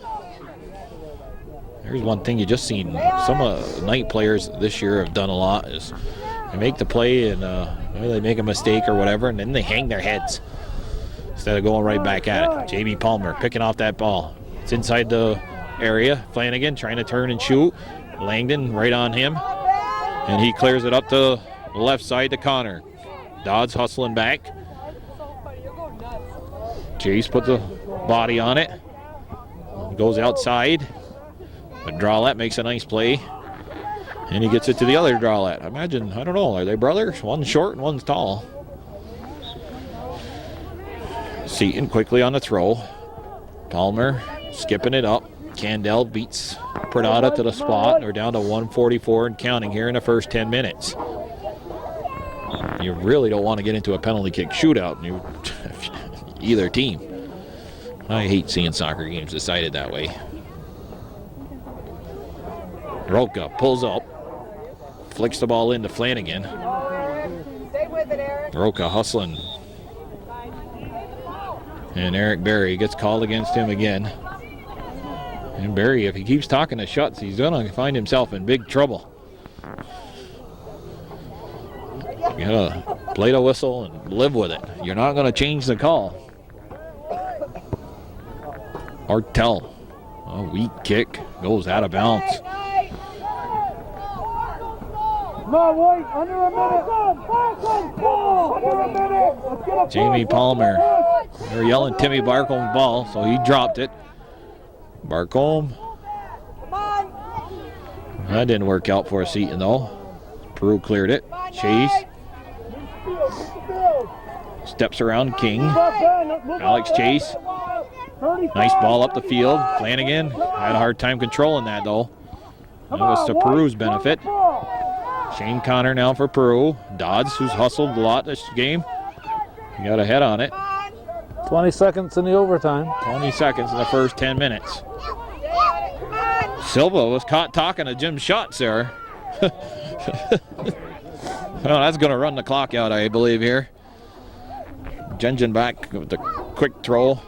There's one thing you just seen. Some of the Knight players this year have done a lot is they make the play and maybe they make a mistake or whatever, and then they hang their heads instead of going right back at it. J.B. Palmer picking off that ball. It's inside the area. Flanagan trying to turn and shoot. Langdon right on him. And he clears it up to the left side to Connor. Dodds hustling back. Chase put the body on it. Goes outside. But Drawlett makes a nice play. And he gets it to the other Drawlett. I imagine, I don't know, are they brothers? One's short and one's tall. Seton quickly on the throw. Palmer skipping it up. Candell beats Pradata to the spot. They're down to 1:44 and counting here in the first 10 minutes. You really don't want to get into a penalty kick shootout, either team. I hate seeing soccer games decided that way. Roca pulls up, flicks the ball into Flanagan. Stay with it, Eric. Roca hustling. And Eric Berry gets called against him again. And Berry, if he keeps talking to Schutz, he's going to find himself in big trouble. You gotta play the whistle and live with it. You're not going to change the call. Artell, a weak kick, goes out of bounds. Come on, White, under a minute. Under a minute. Let's get a Jamie Palmer. They're yelling Timmy Barcombe's ball, so he dropped it. Barcombe. That didn't work out for a Seton, though. Peru cleared it. Chase. Steps around King. Alex Chase. Nice ball up the field. Flanagan had a hard time controlling that, though. That was to Peru's benefit. Shane Connor now for Peru. Dodds, who's hustled a lot this game. He got a head on it. 20 seconds in the overtime. 20 seconds in the first 10 minutes. Silva was caught talking to Jim Schutz there. Well, that's going to run the clock out, I believe, here. Gengen back with the quick throw.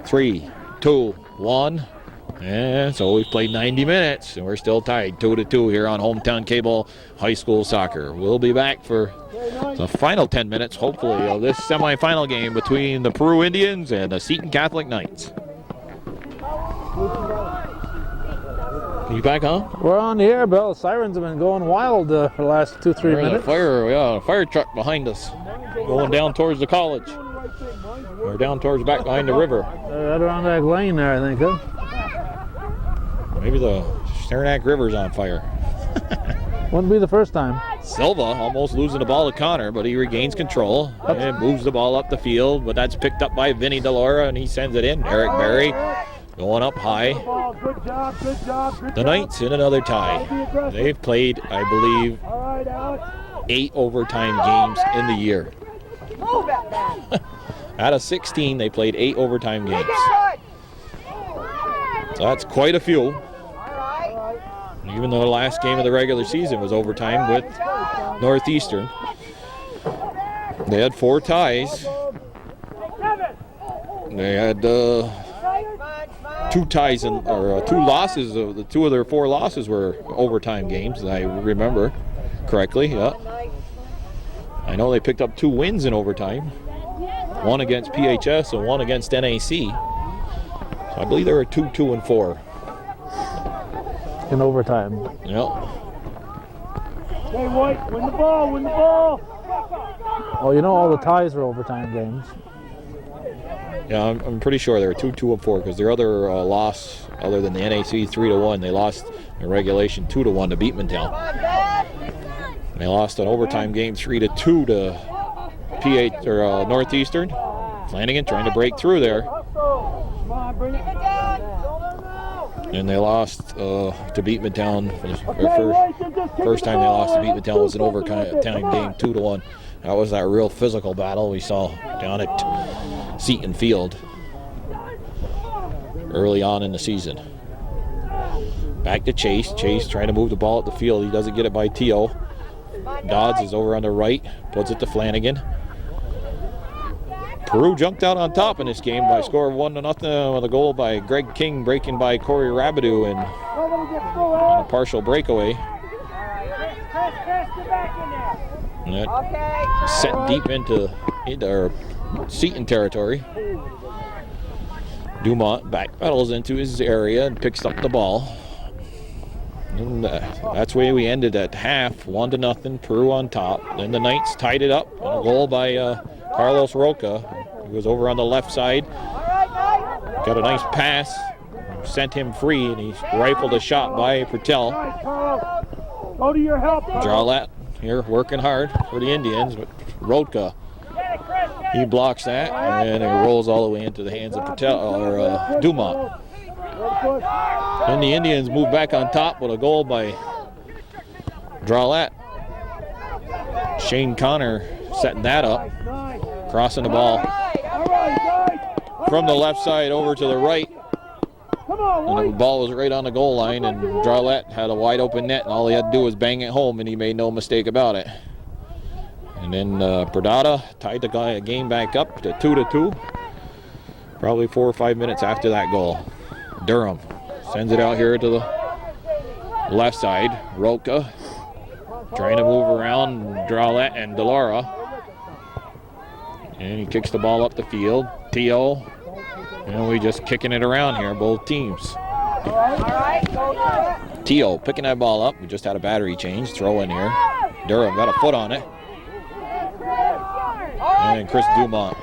3, 2, 1. And so we've played 90 minutes, and we're still tied 2-2 here on Hometown Cable High School Soccer. We'll be back for the final 10 minutes, hopefully, of this semifinal game between the Peru Indians and the Seton Catholic Knights. You back on? We're on the air, Bill. Sirens have been going wild for the last 2-3 minutes. A fire truck behind us, going down towards the college. Or down towards back behind the river. Right around that lane there, I think, huh? Maybe the Saranac River's on fire. Wouldn't be the first time. Silva almost losing the ball to Connor, but he regains control and moves the ball up the field, but that's picked up by Vinny DeLaura, and he sends it in. Eric Berry going up high. The Knights in another tie. They've played, I believe, 8 overtime games in the year. Out of 16, they played 8 overtime games. So that's quite a few. Even though the last game of the regular season was overtime with Northeastern. They had 4 ties. They had 2 ties or 2 losses. The 2 of their 4 losses were overtime games, I remember correctly. Yeah. I know they picked up 2 wins in overtime. 1 against PHS and 1 against NAC. So I believe there were 2, 2, and 4. In overtime. Yep. Hey, White, win the ball, win the ball. Oh, you know all the ties were overtime games. Yeah, I'm pretty sure there were 2, 2, and 4 because their other loss, other than the NAC 3-1, they lost in regulation 2-1 to Beatmantown. And they lost an overtime game 3-2 to PH or Northeastern. Flanagan trying to break through there. Come on, bring it down. And they lost to Beatmantown. First time they lost to Beatmantown was an overtime game 2-1. That was that real physical battle we saw down at Seton Field. early on in the season. Back to Chase. Chase trying to move the ball up the field. He doesn't get it by T.O. Dodds is over on the right, puts it to Flanagan. Peru jumped out on top in this game by a score of 1-0 with a goal by Greg King, breaking by Corey Rabideau and a partial breakaway. And that set deep into our Seton territory. Dumont backpedals into his area and picks up the ball. And that's where we ended at half, 1-0, Peru on top. Then the Knights tied it up. A goal by Carlos Roca. He was over on the left side. Got a nice pass. Sent him free, and he rifled a shot by Pertel. Go to your help. Drawlat here working hard for the Indians, but Roca, he blocks that, and it rolls all the way into the hands of Dumont. Then the Indians move back on top with a goal by Drawlat. Shane Connor setting that up, crossing the ball from the left side over to the right. And the ball was right on the goal line, and Drawlat had a wide open net, and all he had to do was bang it home, and he made no mistake about it. And then Perdata tied the game back up to 2-2, probably 4 or 5 minutes after that goal. Durham sends it out here to the left side. Roca trying to move around Drawlat and Delora. And he kicks the ball up the field. T.O. And we just kicking it around here, both teams. T.O. picking that ball up. We just had a battery change. Throw in here. Durham got a foot on it. And Chris Dumont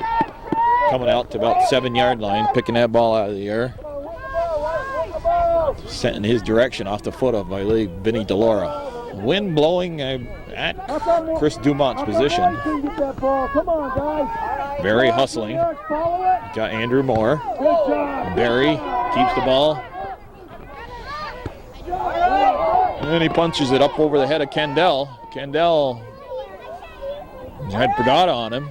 coming out to about 7-yard line, picking that ball out of the air. Sent in his direction off the foot of my league, Vinny Delora. Wind blowing at Chris Dumont's position. Barry hustling. Got Andrew Moore. Barry keeps the ball. And then he punches it up over the head of Kendall. Kendall had Perdata on him.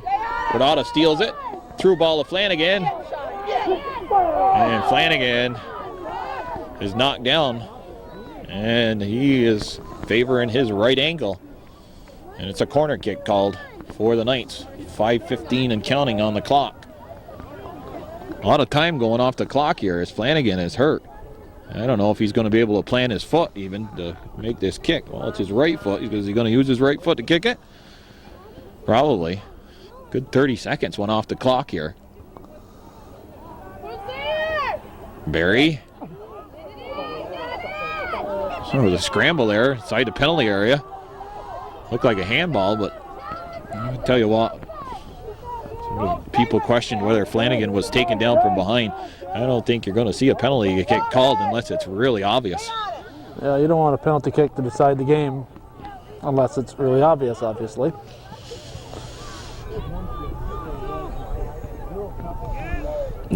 Perdata steals it. Through ball to Flanagan. And Flanagan is knocked down. And he is favoring his right ankle. And it's a corner kick called for the Knights. 5:15 and counting on the clock. A lot of time going off the clock here as Flanagan is hurt. I don't know if he's going to be able to plant his foot even to make this kick. Well, it's his right foot. Is he going to use his right foot to kick it? Probably. Good 30 seconds went off the clock here. Barry. So there was a scramble there inside the penalty area. Looked like a handball, but I'll tell you what. People questioned whether Flanagan was taken down from behind. I don't think you're going to see a penalty kick called unless it's really obvious. Yeah, you don't want a penalty kick to decide the game unless it's really obvious, obviously.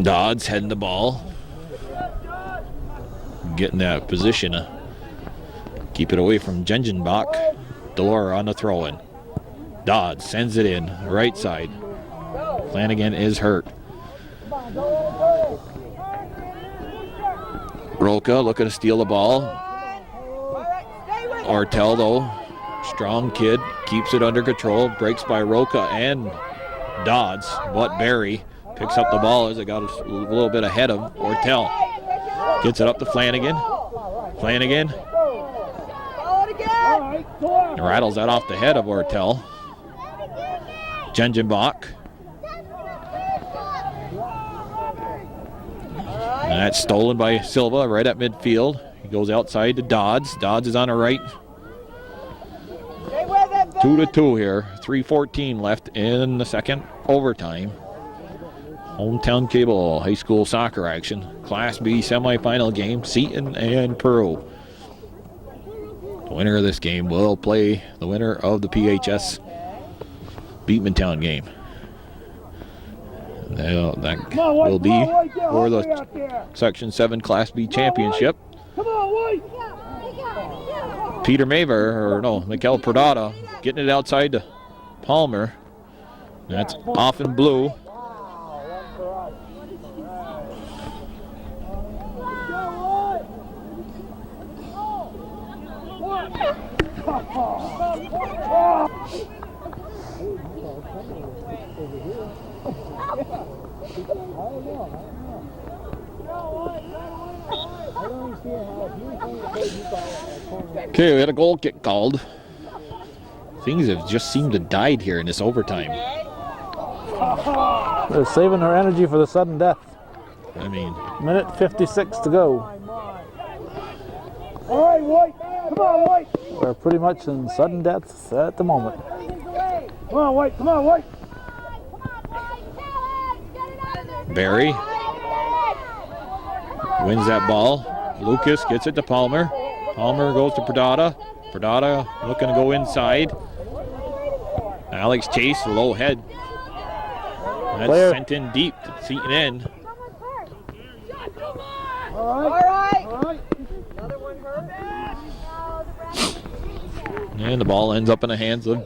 Dodds heading the ball. Getting that position. Keep it away from Jengenbach. Delora on the throw-in. Dodds sends it in, right side. Flanagan is hurt. Roca looking to steal the ball. Artel, though, strong kid, keeps it under control. Breaks by Roca and Dodds, but Barry picks up the ball as it got a little bit ahead of Ortel. Gets it up to Flanagan. Flanagan rattles that off the head of Ortel. Jengenbach. And that's stolen by Silva right at midfield. He goes outside to Dodds. Dodds is on the right. 2-2 here. 3:14 left in the second overtime. Hometown Cable High School soccer action. Class B semifinal game. Seton and Peru. The winner of this game will play the winner of the PHS Beatmantown game. That will be for the Section 7 Class B championship. Peter Mikel Perdata getting it outside to Palmer. That's off in blue. Okay, we had a goal kick called. Things have just seemed to died here in this overtime. They're saving their energy for the sudden death. I mean, minute 56 to go. All right, White. Come on, White. We're pretty much in sudden death at the moment. Come on, White. Come on, White. Barry wins that ball. Lucas gets it to Palmer. Palmer goes to Perdata. Perdata looking to go inside. Alex Chase, low head. That's Player. sent in deep to Seton in. All right. Another one hurt. And the ball ends up in the hands of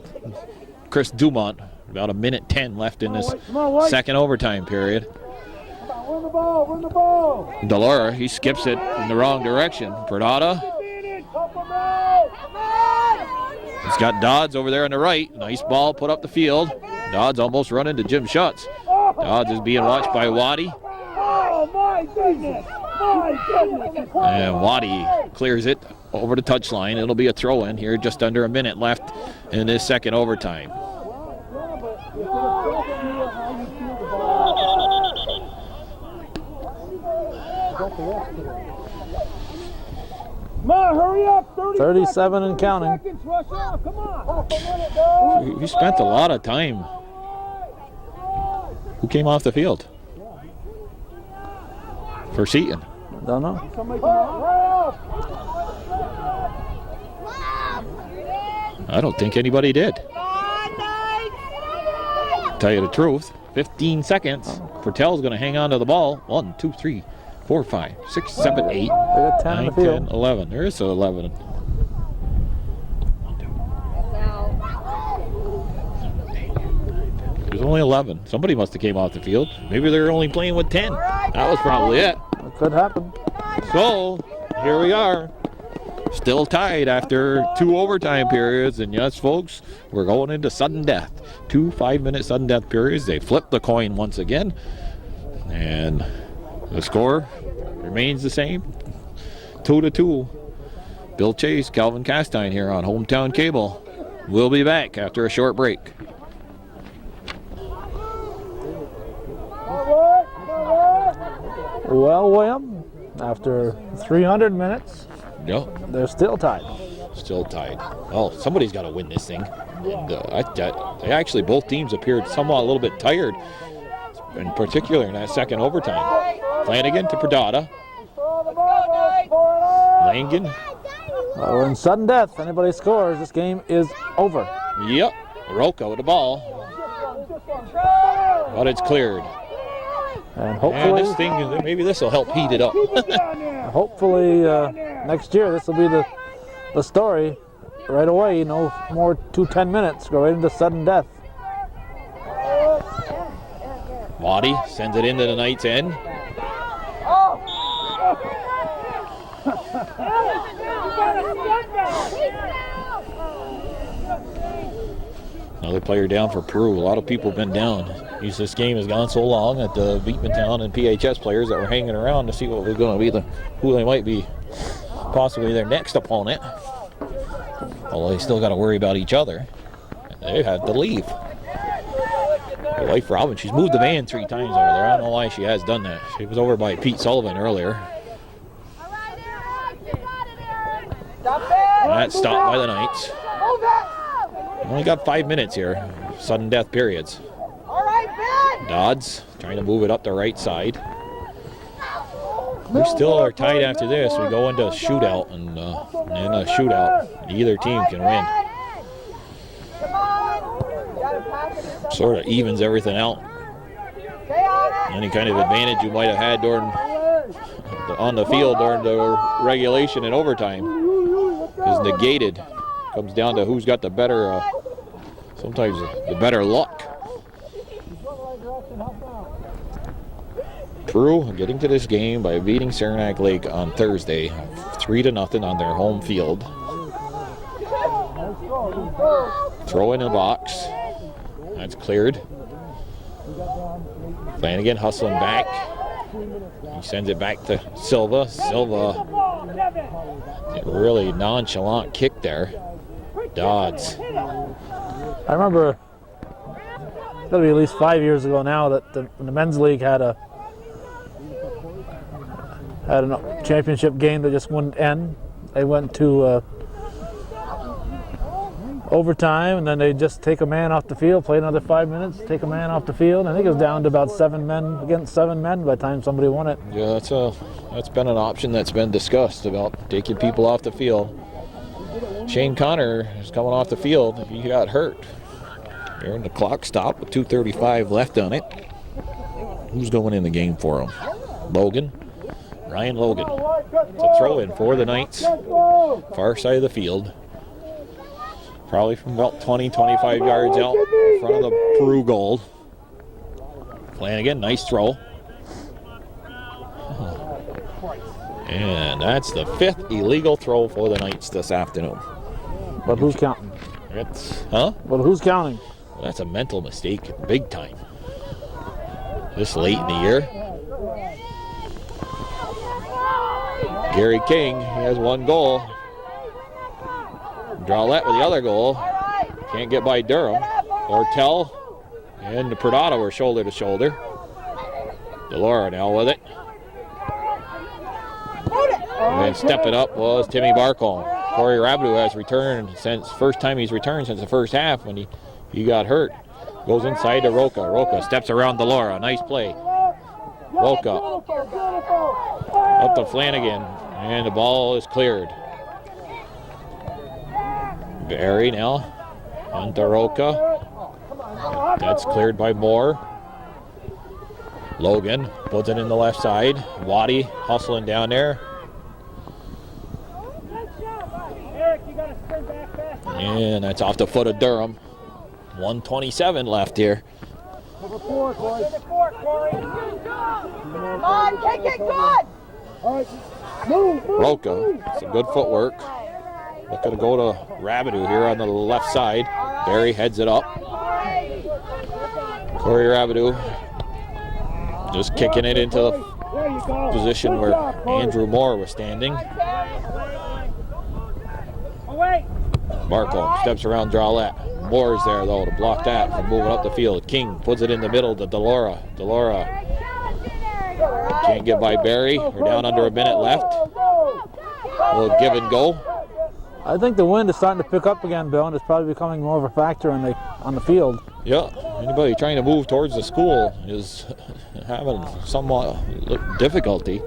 Chris Dumont. About a minute 10 left in this second overtime period. Run the ball. Run the ball. Delora, he skips it in the wrong direction. Perdata. He's got Dodds over there on the right. Nice ball put up the field. Dodds almost run into Jim Schutz. Dodds is being watched by Waddy. Oh, my goodness. My goodness. And Waddy clears it over the touchline. It'll be a throw-in here, just under a minute left in this second overtime. Come on, hurry up. 37 and counting. Seconds, rush out. Come on. We spent a lot of time. Who came off the field? For Seton. Don't know. I don't think anybody did. Tell you the truth, 15 seconds. Pertel's going to hang on to the ball. 1, 2, 3, 4, 5, 6, 7, 8, They got 10 on 9, the field. 10, 11. There is 11. There's only 11. Somebody must have came off the field. Maybe they're only playing with 10. That was probably it. It could happen. So, here we are. Still tied after 2 overtime periods. And yes, folks, we're going into sudden death. 2 5-minute sudden death periods. They flipped the coin once again. And the score remains the same. 2-2. Bill Chase, Calvin Castine here on Hometown Cable. We'll be back after a short break. Well, William, after 300 minutes, Yep. they're still tied. Still tied. Well, somebody's got to win this thing. And actually, both teams appeared somewhat a little bit tired, in particular in that second overtime. Flanagan to Perdata. Langen. We're in sudden death. Anybody scores, this game is over. Yep. Roca with the ball. But it's cleared. And And hopefully, this thing, maybe this will help heat it up. hopefully next year this will be the story right away. No more 2 10 minutes. Go right into sudden death. Waddy sends it into the Knights' end. Another player down for Peru. A lot of people have been down. This game has gone so long that the Beekmantown and PHS players that were hanging around to see what was going to be who they might be possibly their next opponent. Although they still got to worry about each other. They have to leave. My wife Robin, she's moved the van 3 times over there. I don't know why she has done that. She was over by Pete Sullivan earlier. And that's stopped by the Knights. Only got 5 minutes here. Sudden death periods. All right, Ben. Dodds trying to move it up the right side. We still are tied after this. We go into a shootout, and in a shootout, either team can win. Come on. You gotta pass it to Sort of evens everything out. Stay on it. Any kind of advantage you might have had on the field during the regulation and overtime is negated. Comes down to who's got the better, sometimes the better luck. Peru getting to this game by beating Saranac Lake on Thursday, 3-0 on their home field. Throw in the box. That's cleared. Flanagan hustling back. He sends it back to Silva. Silva, really nonchalant kick there. Dodds. I remember, it's got to be at least 5 years ago now, that the men's league had a championship game that just wouldn't end. They went to overtime, and then they just take a man off the field, play another 5 minutes, take a man off the field. I think it was down to about 7 men against 7 men by the time somebody won it. Yeah, that's been an option that's been discussed, about taking people off the field. Shane Connor is coming off the field. He got hurt. Here in the clock stop with 2:35 left on it. Who's going in the game for him? Logan. Ryan Logan. It's a throw in for the Knights. Far side of the field. Probably from about 20-25 yards out in front of the Peru goal. Flanagan, nice throw. And that's the 5th illegal throw for the Knights this afternoon. But who's counting? Huh? But who's counting? Well, that's a mental mistake, big time. This late in the year. Gary King, he has 1 goal. Drawlett with the other goal. Can't get by Durham. Ortel and Perdata were shoulder to shoulder. Delora now with it. And stepping up was Timmy Barcombe. Corey Rabideau has returned since first time he's returned since the first half when he got hurt. Goes inside to Roca. Roca steps around Delora. Nice play. Roca up to Flanagan, and the ball is cleared. Barry now on to Roca. That's cleared by Moore. Logan puts it in the left side. Waddy hustling down there. And that's off the foot of Durham. 1:27 left here. Number 4, Corey. Come on, kick it good. All right, move. Roca, some good footwork. Looking to go to Rabideau here on the left side. Barry heads it up. Corey Rabideau just kicking it into the position where Andrew Moore was standing. Barcombe steps around Drawlett. Moore is there though to block that from moving up the field. King puts it in the middle to Delora. Delora can't get by Barry. We're down under a minute left. A little give and go. I think the wind is starting to pick up again, Bill, and it's probably becoming more of a factor on the field. Yeah, anybody trying to move towards the school is having somewhat difficulty.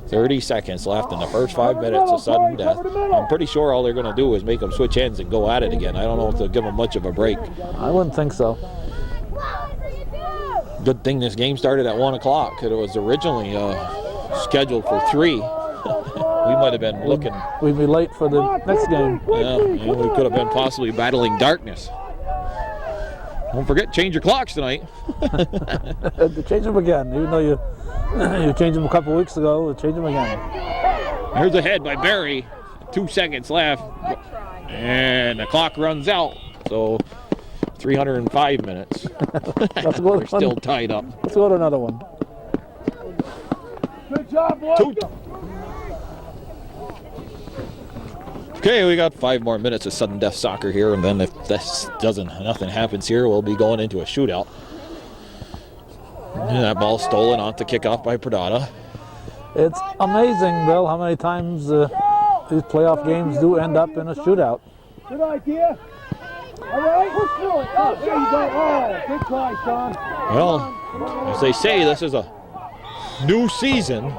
30 seconds left in the first 5 minutes of sudden death. I'm pretty sure all they're going to do is make them switch ends and go at it again. I don't know if they'll give them much of a break. I wouldn't think so. Good thing this game started at 1 o'clock. It was originally scheduled for 3. We might have been looking. We'd be late for the next game. Yeah, we could have been possibly battling darkness. Don't forget, change your clocks tonight. Change them again, even though you changed them a couple weeks ago. We'll change them again. Here's a head by Barry. 2 seconds left, and the clock runs out. So 305 minutes. We're still tied up. Let's go to another one. Good job, boy. Okay, we got 5 more minutes of sudden death soccer here, and then if nothing happens here, we'll be going into a shootout. And that ball stolen off the kickoff by Perdata. It's amazing, Bill, how many times these playoff games do end up in a shootout. Good idea. All right, push through it. Oh, there you go. Oh, good try, Sean. Well, as they say, this is a new season.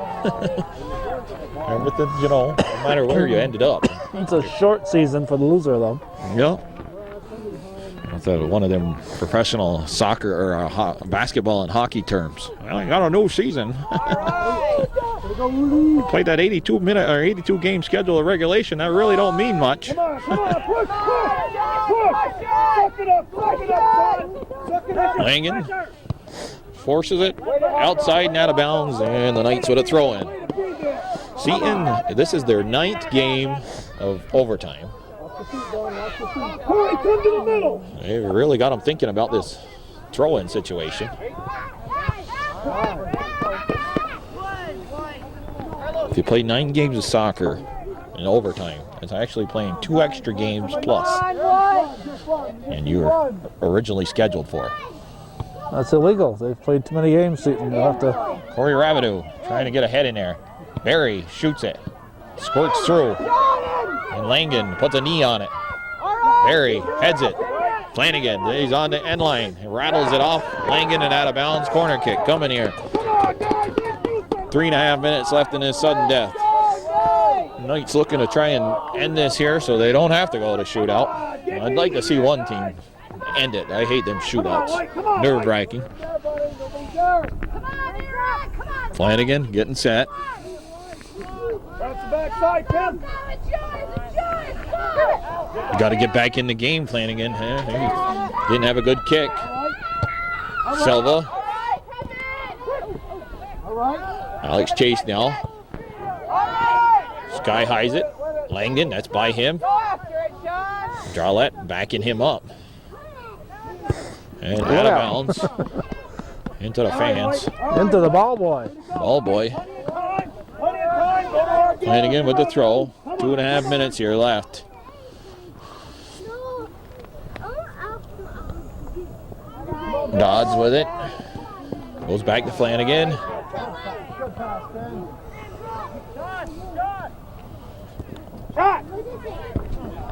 Everything, no matter where you ended up. It's a short season for the loser, though. Yeah. That's one of them professional soccer or basketball and hockey terms. Well, I got a new season. Played that 82-minute or 82-game schedule of regulation. That really don't mean much. Come on, push. Suck it up, Sean. Langen forces it outside and out of bounds, and the Knights with a throw-in. Seton, this is their 9th game of overtime. Corey, come to the middle. They really got him thinking about this throw-in situation. If you play 9 games of soccer in overtime, it's actually playing 2 extra games plus, and you were originally scheduled for. That's illegal. They've played too many games, Seton. They'll have to. Corey Rabideau trying to get ahead in there. Barry shoots it, squirts through, and Langan puts a knee on it. Barry heads it. Flanagan, he's on the end line. He rattles it off. Langan and out of bounds. Corner kick coming here. 3.5 minutes left in this sudden death. Knights looking to try and end this here so they don't have to go to shootout. I'd like to see one team end it. I hate them shootouts. Nerve-wracking. Flanagan getting set. That's the backside, Tim. You got to get back in the game, Flanagan. He didn't have a good kick. Silva. Alex Chase now. Sky highs it. Langdon, that's by him. Drawlett backing him up. And out of bounds. Into the fans. Into the ball boy. Ball boy. Flanagan with the throw. 2.5 minutes here left. Dodds with it. Goes back to Flanagan.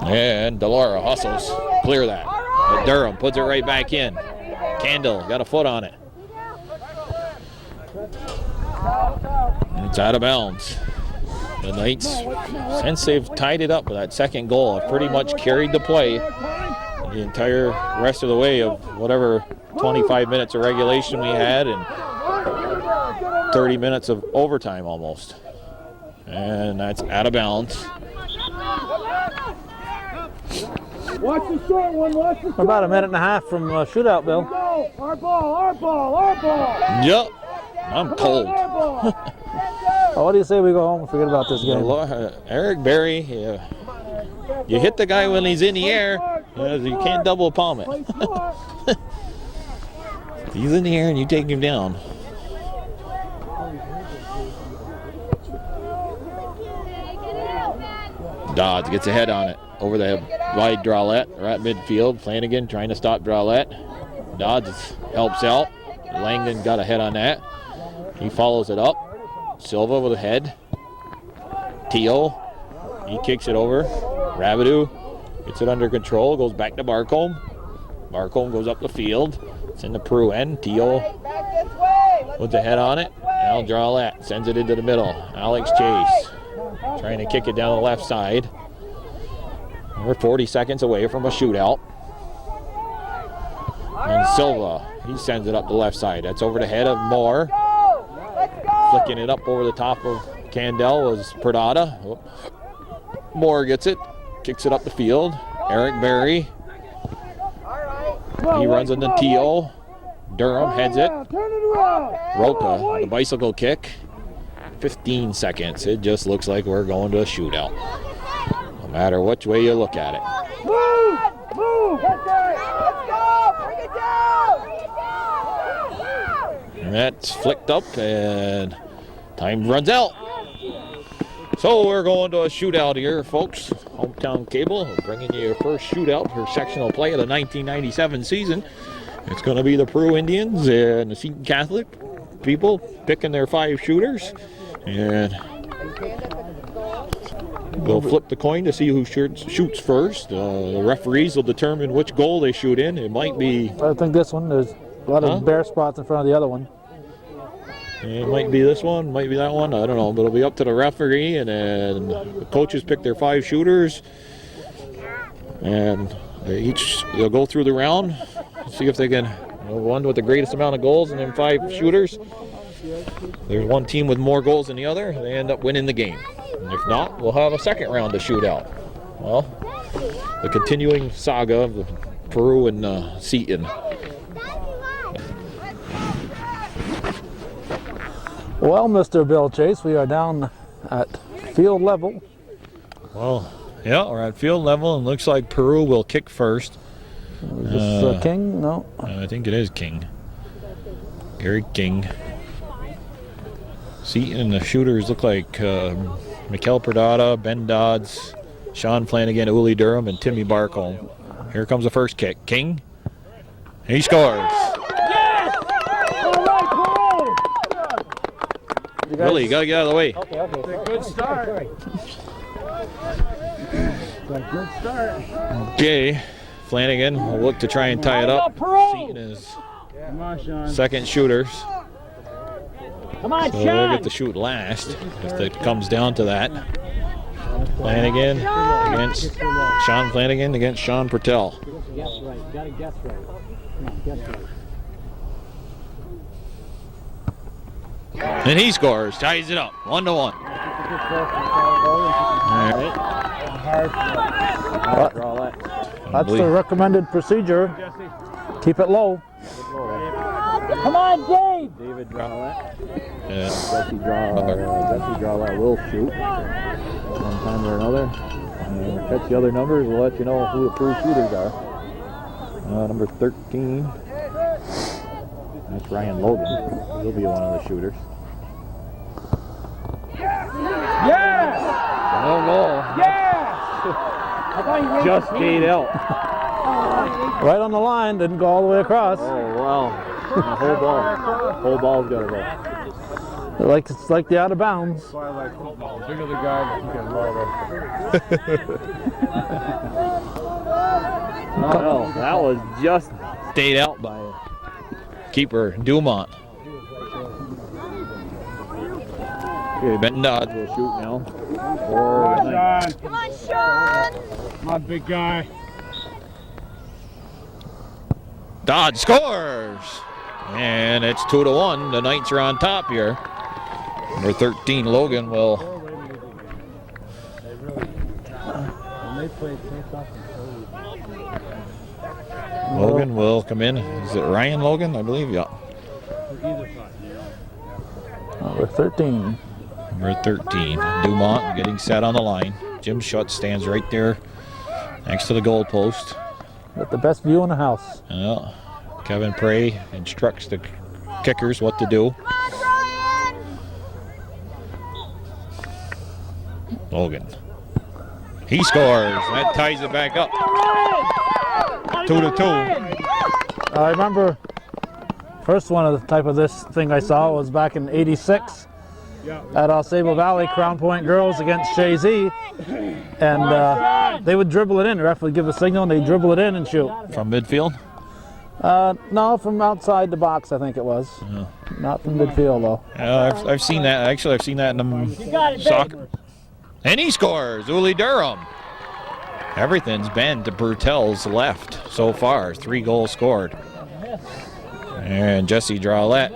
And Delora hustles. Clear that. But Durham puts it right back in. Candle got a foot on it. And it's out of bounds. The Knights, since they've tied it up with that second goal, have pretty much carried the play the entire rest of the way of whatever 25 minutes of regulation we had and 30 minutes of overtime almost. And that's out of bounds. Watch the short one, watch the short one. About a minute and a half from shootout, Bill. Our ball, our ball, our ball. Yep. I'm cold. What do you say we go home and forget about this game? Eric Berry, you hit the guy when he's in the air, you can't double palm it. He's in the air and you take him down. Dodds gets ahead on it. Over the wide Drawlett. We're at midfield. Flanagan trying to stop Drawlett. Dodds helps out. Langdon got ahead on that. He follows it up. Silva with a head. Teal. He kicks it over. Rabideau gets it under control. Goes back to Barcombe. Barcombe goes up the field. It's in the Peru end. Teal puts a head on it. Al Drawlett sends it into the middle. Alex Chase trying to kick it down the left side. We're 40 seconds away from a shootout. And Silva, he sends it up the left side. That's over the head of Moore. Flicking it up over the top of Candell was Perdata. Moore gets it, kicks it up the field. Eric Berry. He runs into Teal. Durham heads it. Rota, the bicycle kick. 15 seconds. It just looks like we're going to a shootout. No matter which way you look at it. Move! Move! Let's go! Bring it down! And that's flicked up and time runs out. So we're going to a shootout here, folks. Hometown Cable bringing you your first shootout for sectional play of the 1997 season. It's going to be the Peru Indians and the Seton Catholic people picking their 5 shooters. And we'll flip the coin to see who shoots first. The referees will determine which goal they shoot in. It might be... I think this one. There's a lot of bare spots in front of the other one. It might be this one, might be that one. I don't know, but it'll be up to the referee. And then the coaches pick their 5 shooters. And they'll go through the round, see if they can... one with the greatest amount of goals and then 5 shooters. There's one team with more goals than the other, they end up winning the game. And if not, we'll have a second round of shootout. Well, the continuing saga of the Peru and Seton. Well, Mr. Bill Chase, we are down at field level. Well, Yeah, we're at field level, and looks like Peru will kick first. Is this King? No. I think it is King. Gary King. Seton and the shooters look like Mikel Perdada, Ben Dodds, Sean Flanagan, Uli Durham, and Timmy Barcombe. Here comes the first kick. King. He scores. Yes! All right, Peru! Really, you got to get out of the way. Okay. Good start. Good start. Okay. Flanagan will look to try and tie it up. Seton is Come on, Sean. second shooters. Come on, So they'll get to shoot last if it comes down to that. Flanagan against Sean Flanagan against Sean Pertell. Guess right. Gotta guess right. Come on, guess right. And he scores, ties it up, 1-1. All right. That's the recommended procedure. Keep it low. Come on, Dave! David Drawlett. Yeah. Jesse Drawlett will shoot one time or another. Catch the other numbers. We'll let you know who the approved shooters are. Number 13. That's Ryan Logan. He'll be one of the shooters. Yes! No goal. Yes! Just stayed out. Right on the line, didn't go all the way across. Oh wow. The whole ball. Whole ball's gotta go. It's like the out of bounds. I like football. Bigger the guy, you can roll No, that was just Stayed out by keeper Dumont. okay. Ben Dodd Will shoot now. Come on, Sean. Come on, Sean! Come on, big guy. Dodd scores! And it's 2-1. The Knights are on top here. Number 13, Logan, will. Logan will come in. Is it Ryan Logan? I believe, yeah. Number 13. Number 13, Dumont getting set on the line. Jim Schutz stands right there next to the goal post. Got the best view in the house. Yeah. Kevin Prey instructs the kickers what to do. Come on, Ryan! Logan. He scores. That ties it back up. 2-2. I remember first one of the type of this thing I saw was back in '86 at Sable Valley, Crown Point girls against Shazy, and they would dribble it in. The ref would give a signal and they'd dribble it in and shoot. From midfield? No, from outside the box, I think it was. Yeah. Not from midfield though. Yeah, I've seen that. Actually, I've seen that in the soccer. And he scores. Uli Durham. Everything's been to Bertel's left so far. 3 goals scored. And Jesse Drawlett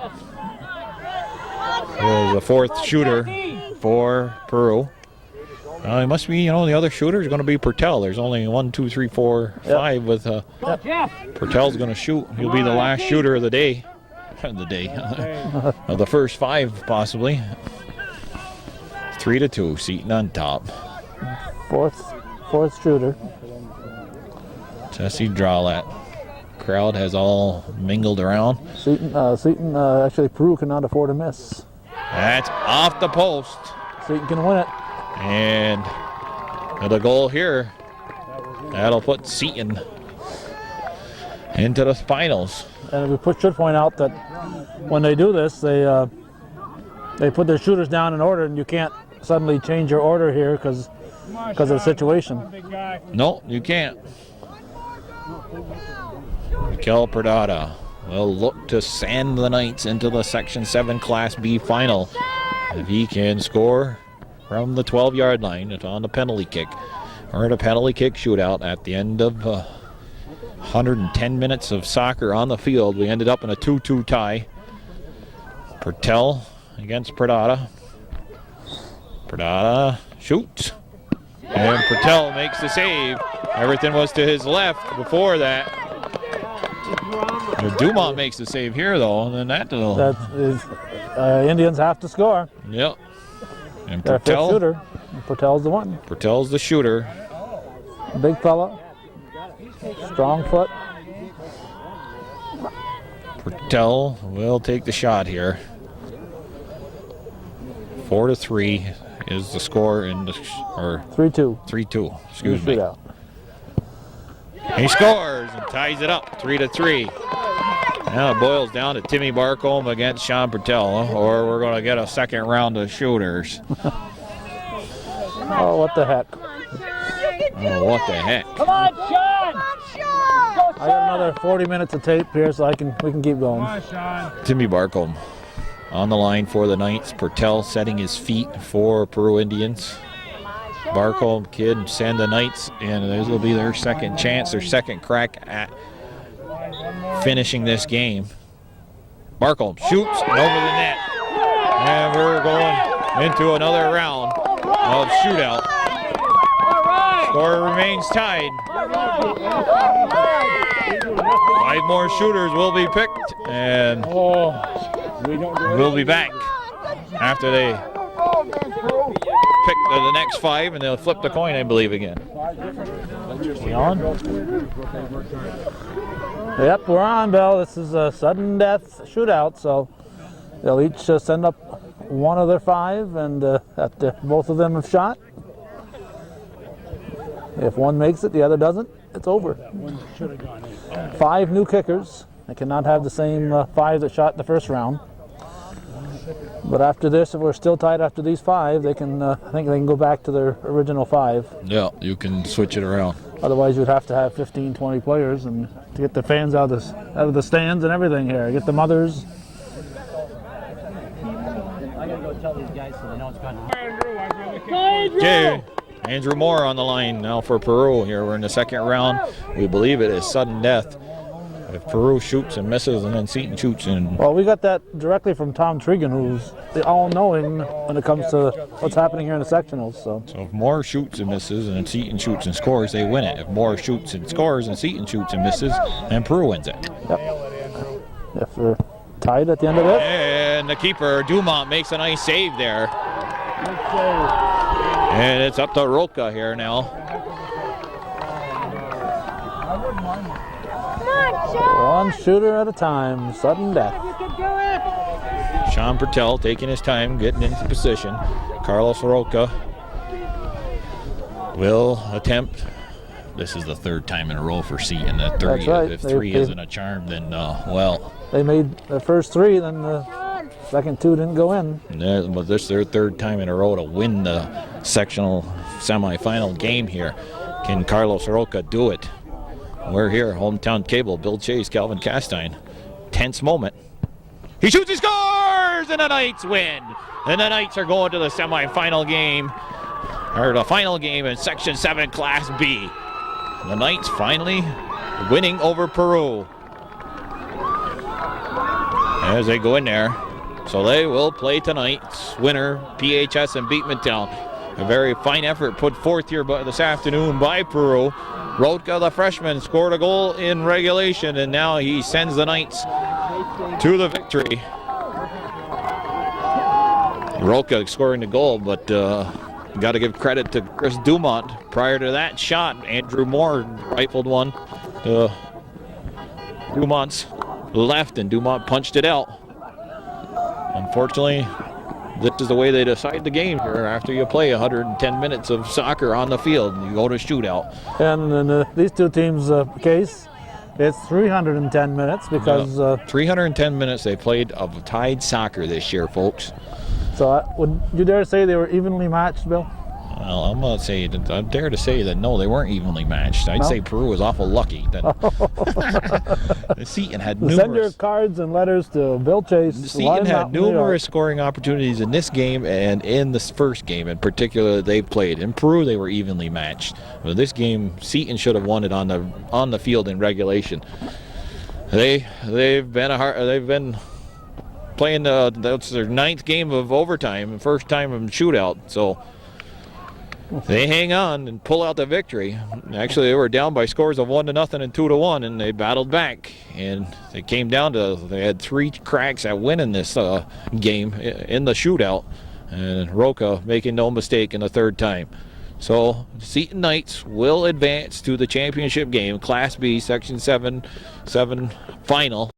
is the 4th shooter for Peru. It must be, the other shooter is going to be Pertell. There's only 1, 2, 3, 4, 5 with Pertell's going to shoot. He'll be the last shooter of the day. Of the first 5, possibly. 3-2, Seton on top. Fourth shooter. Jesse Drawlett. Crowd has all mingled around. Seton, actually Peru cannot afford a miss. That's off the post. Seton can win it. And the goal here, that'll put Seton into the finals. And we should point out that when they do this, they put their shooters down in order, and you can't suddenly change your order here because of the situation. No, you can't. Mikel Perdada will look to send the Knights into the Section 7 Class B final. If he can score from the 12-yard line, it's on the penalty kick. Or in a penalty kick shootout at the end of 110 minutes of soccer on the field. We ended up in a 2-2 tie. Pertell against Perdada. Perdada shoots. And Pertell makes the save. Everything was to his left before that. Dumont makes the save here, though, and then that is Indians have to score. Yep. And Their 5th Pertell, shooter. Pertell's the one. Pertell's the shooter. Big fella. Strong foot. Pertell will take the shot here. 4-3 is the score in the, or 3-2. 3-2, excuse me. Shootout. He scores and ties it up, 3-3. Now it boils down to Timmy Barcombe against Sean Pertell, or we're going to get a second round of shooters. Oh, what the heck. Oh, what the heck. Come on, Sean! I got another 40 minutes of tape here, so we can keep going. Come on, Sean. Timmy Barcombe on the line for the Knights. Pertell setting his feet for Peru Indians. Barcombe kid send the Knights, and this will be their second chance, their second crack at finishing this game. Barcombe shoots and over the net. And we're going into another round of shootout. Score remains tied. 5 more shooters will be picked, and we'll be back after they pick the next 5, and they'll flip the coin, I believe, again. We on? Yep, we're on, Bill. This is a sudden death shootout, so they'll each send up one of their 5, and after both of them have shot, if one makes it, the other doesn't, it's over. 5 new kickers. They cannot have the same 5 that shot the first round. But after this, if we're still tied after these 5, they can. I think they can go back to their original 5. Yeah, you can switch it around. Otherwise, you'd have to have 15, 20 players, and to get the fans out of the stands and everything here. Get the mothers. I gotta go tell these guys so they know what's going on. Okay, Andrew Moore on the line now for Peru. Here we're in the second round. We believe it is sudden death. If Peru shoots and misses, and then Seton shoots and. Well, we got that directly from Tom Tregan, who's the all-knowing when it comes to what's happening here in the sectionals. So if Moore shoots and misses, and Seton shoots and scores, they win it. If Moore shoots and scores, and Seton shoots and misses, then Peru wins it. Yep. If they're tied at the end of this. And the keeper, Dumont, makes a nice save there. And it's up to Roca here now. One shooter at a time, sudden death. Sean Pertell taking his time, getting into position. Carlos Roca will attempt. This is the 3rd time in a row for Seton. At 3. That's right. If 3 isn't a charm, then well. They made the first 3, then the second 2 didn't go in. Yeah, but this is their 3rd time in a row to win the sectional semifinal game here. Can Carlos Roca do it? We're here, Hometown Cable, Bill Chase, Calvin Castine. Tense moment. He shoots, he scores, and the Knights win. And the Knights are going to the semifinal game, or the final game in Section 7 Class B. The Knights finally winning over Peru as they go in there. So they will play tonight's winner, PHS and Beekmantown. A very fine effort put forth here this afternoon by Peru. Roca, the freshman, scored a goal in regulation, and now he sends the Knights to the victory. Roca scoring the goal, but got to give credit to Chris Dumont. Prior to that shot, Andrew Moore rifled one to Dumont's left, and Dumont punched it out. Unfortunately, this is the way they decide the game here. After you play 110 minutes of soccer on the field, you go to shootout. And in these 2 teams' case, it's 310 minutes because... 310 minutes they played of tied soccer this year, folks. So would you dare say they were evenly matched, Bill? Well, I'm going to say, I dare to say that no, they weren't evenly matched. I'd say Peru was awful lucky. That Seton had numerous... Send your cards and letters to Bill Chase. Seton had numerous scoring opportunities in this game and in this first game in particular that they played. In Peru, they were evenly matched. But this game, Seton should have won it on the field in regulation. They've been playing that's their 9th game of overtime, first time in shootout. So they hang on and pull out the victory. Actually, they were down by scores of 1-0 and 2-1, and they battled back. And it came down to they had 3 cracks at winning this game in the shootout, and Roca making no mistake in the 3rd time. So Seton Knights will advance to the championship game, Class B, Section 7 final.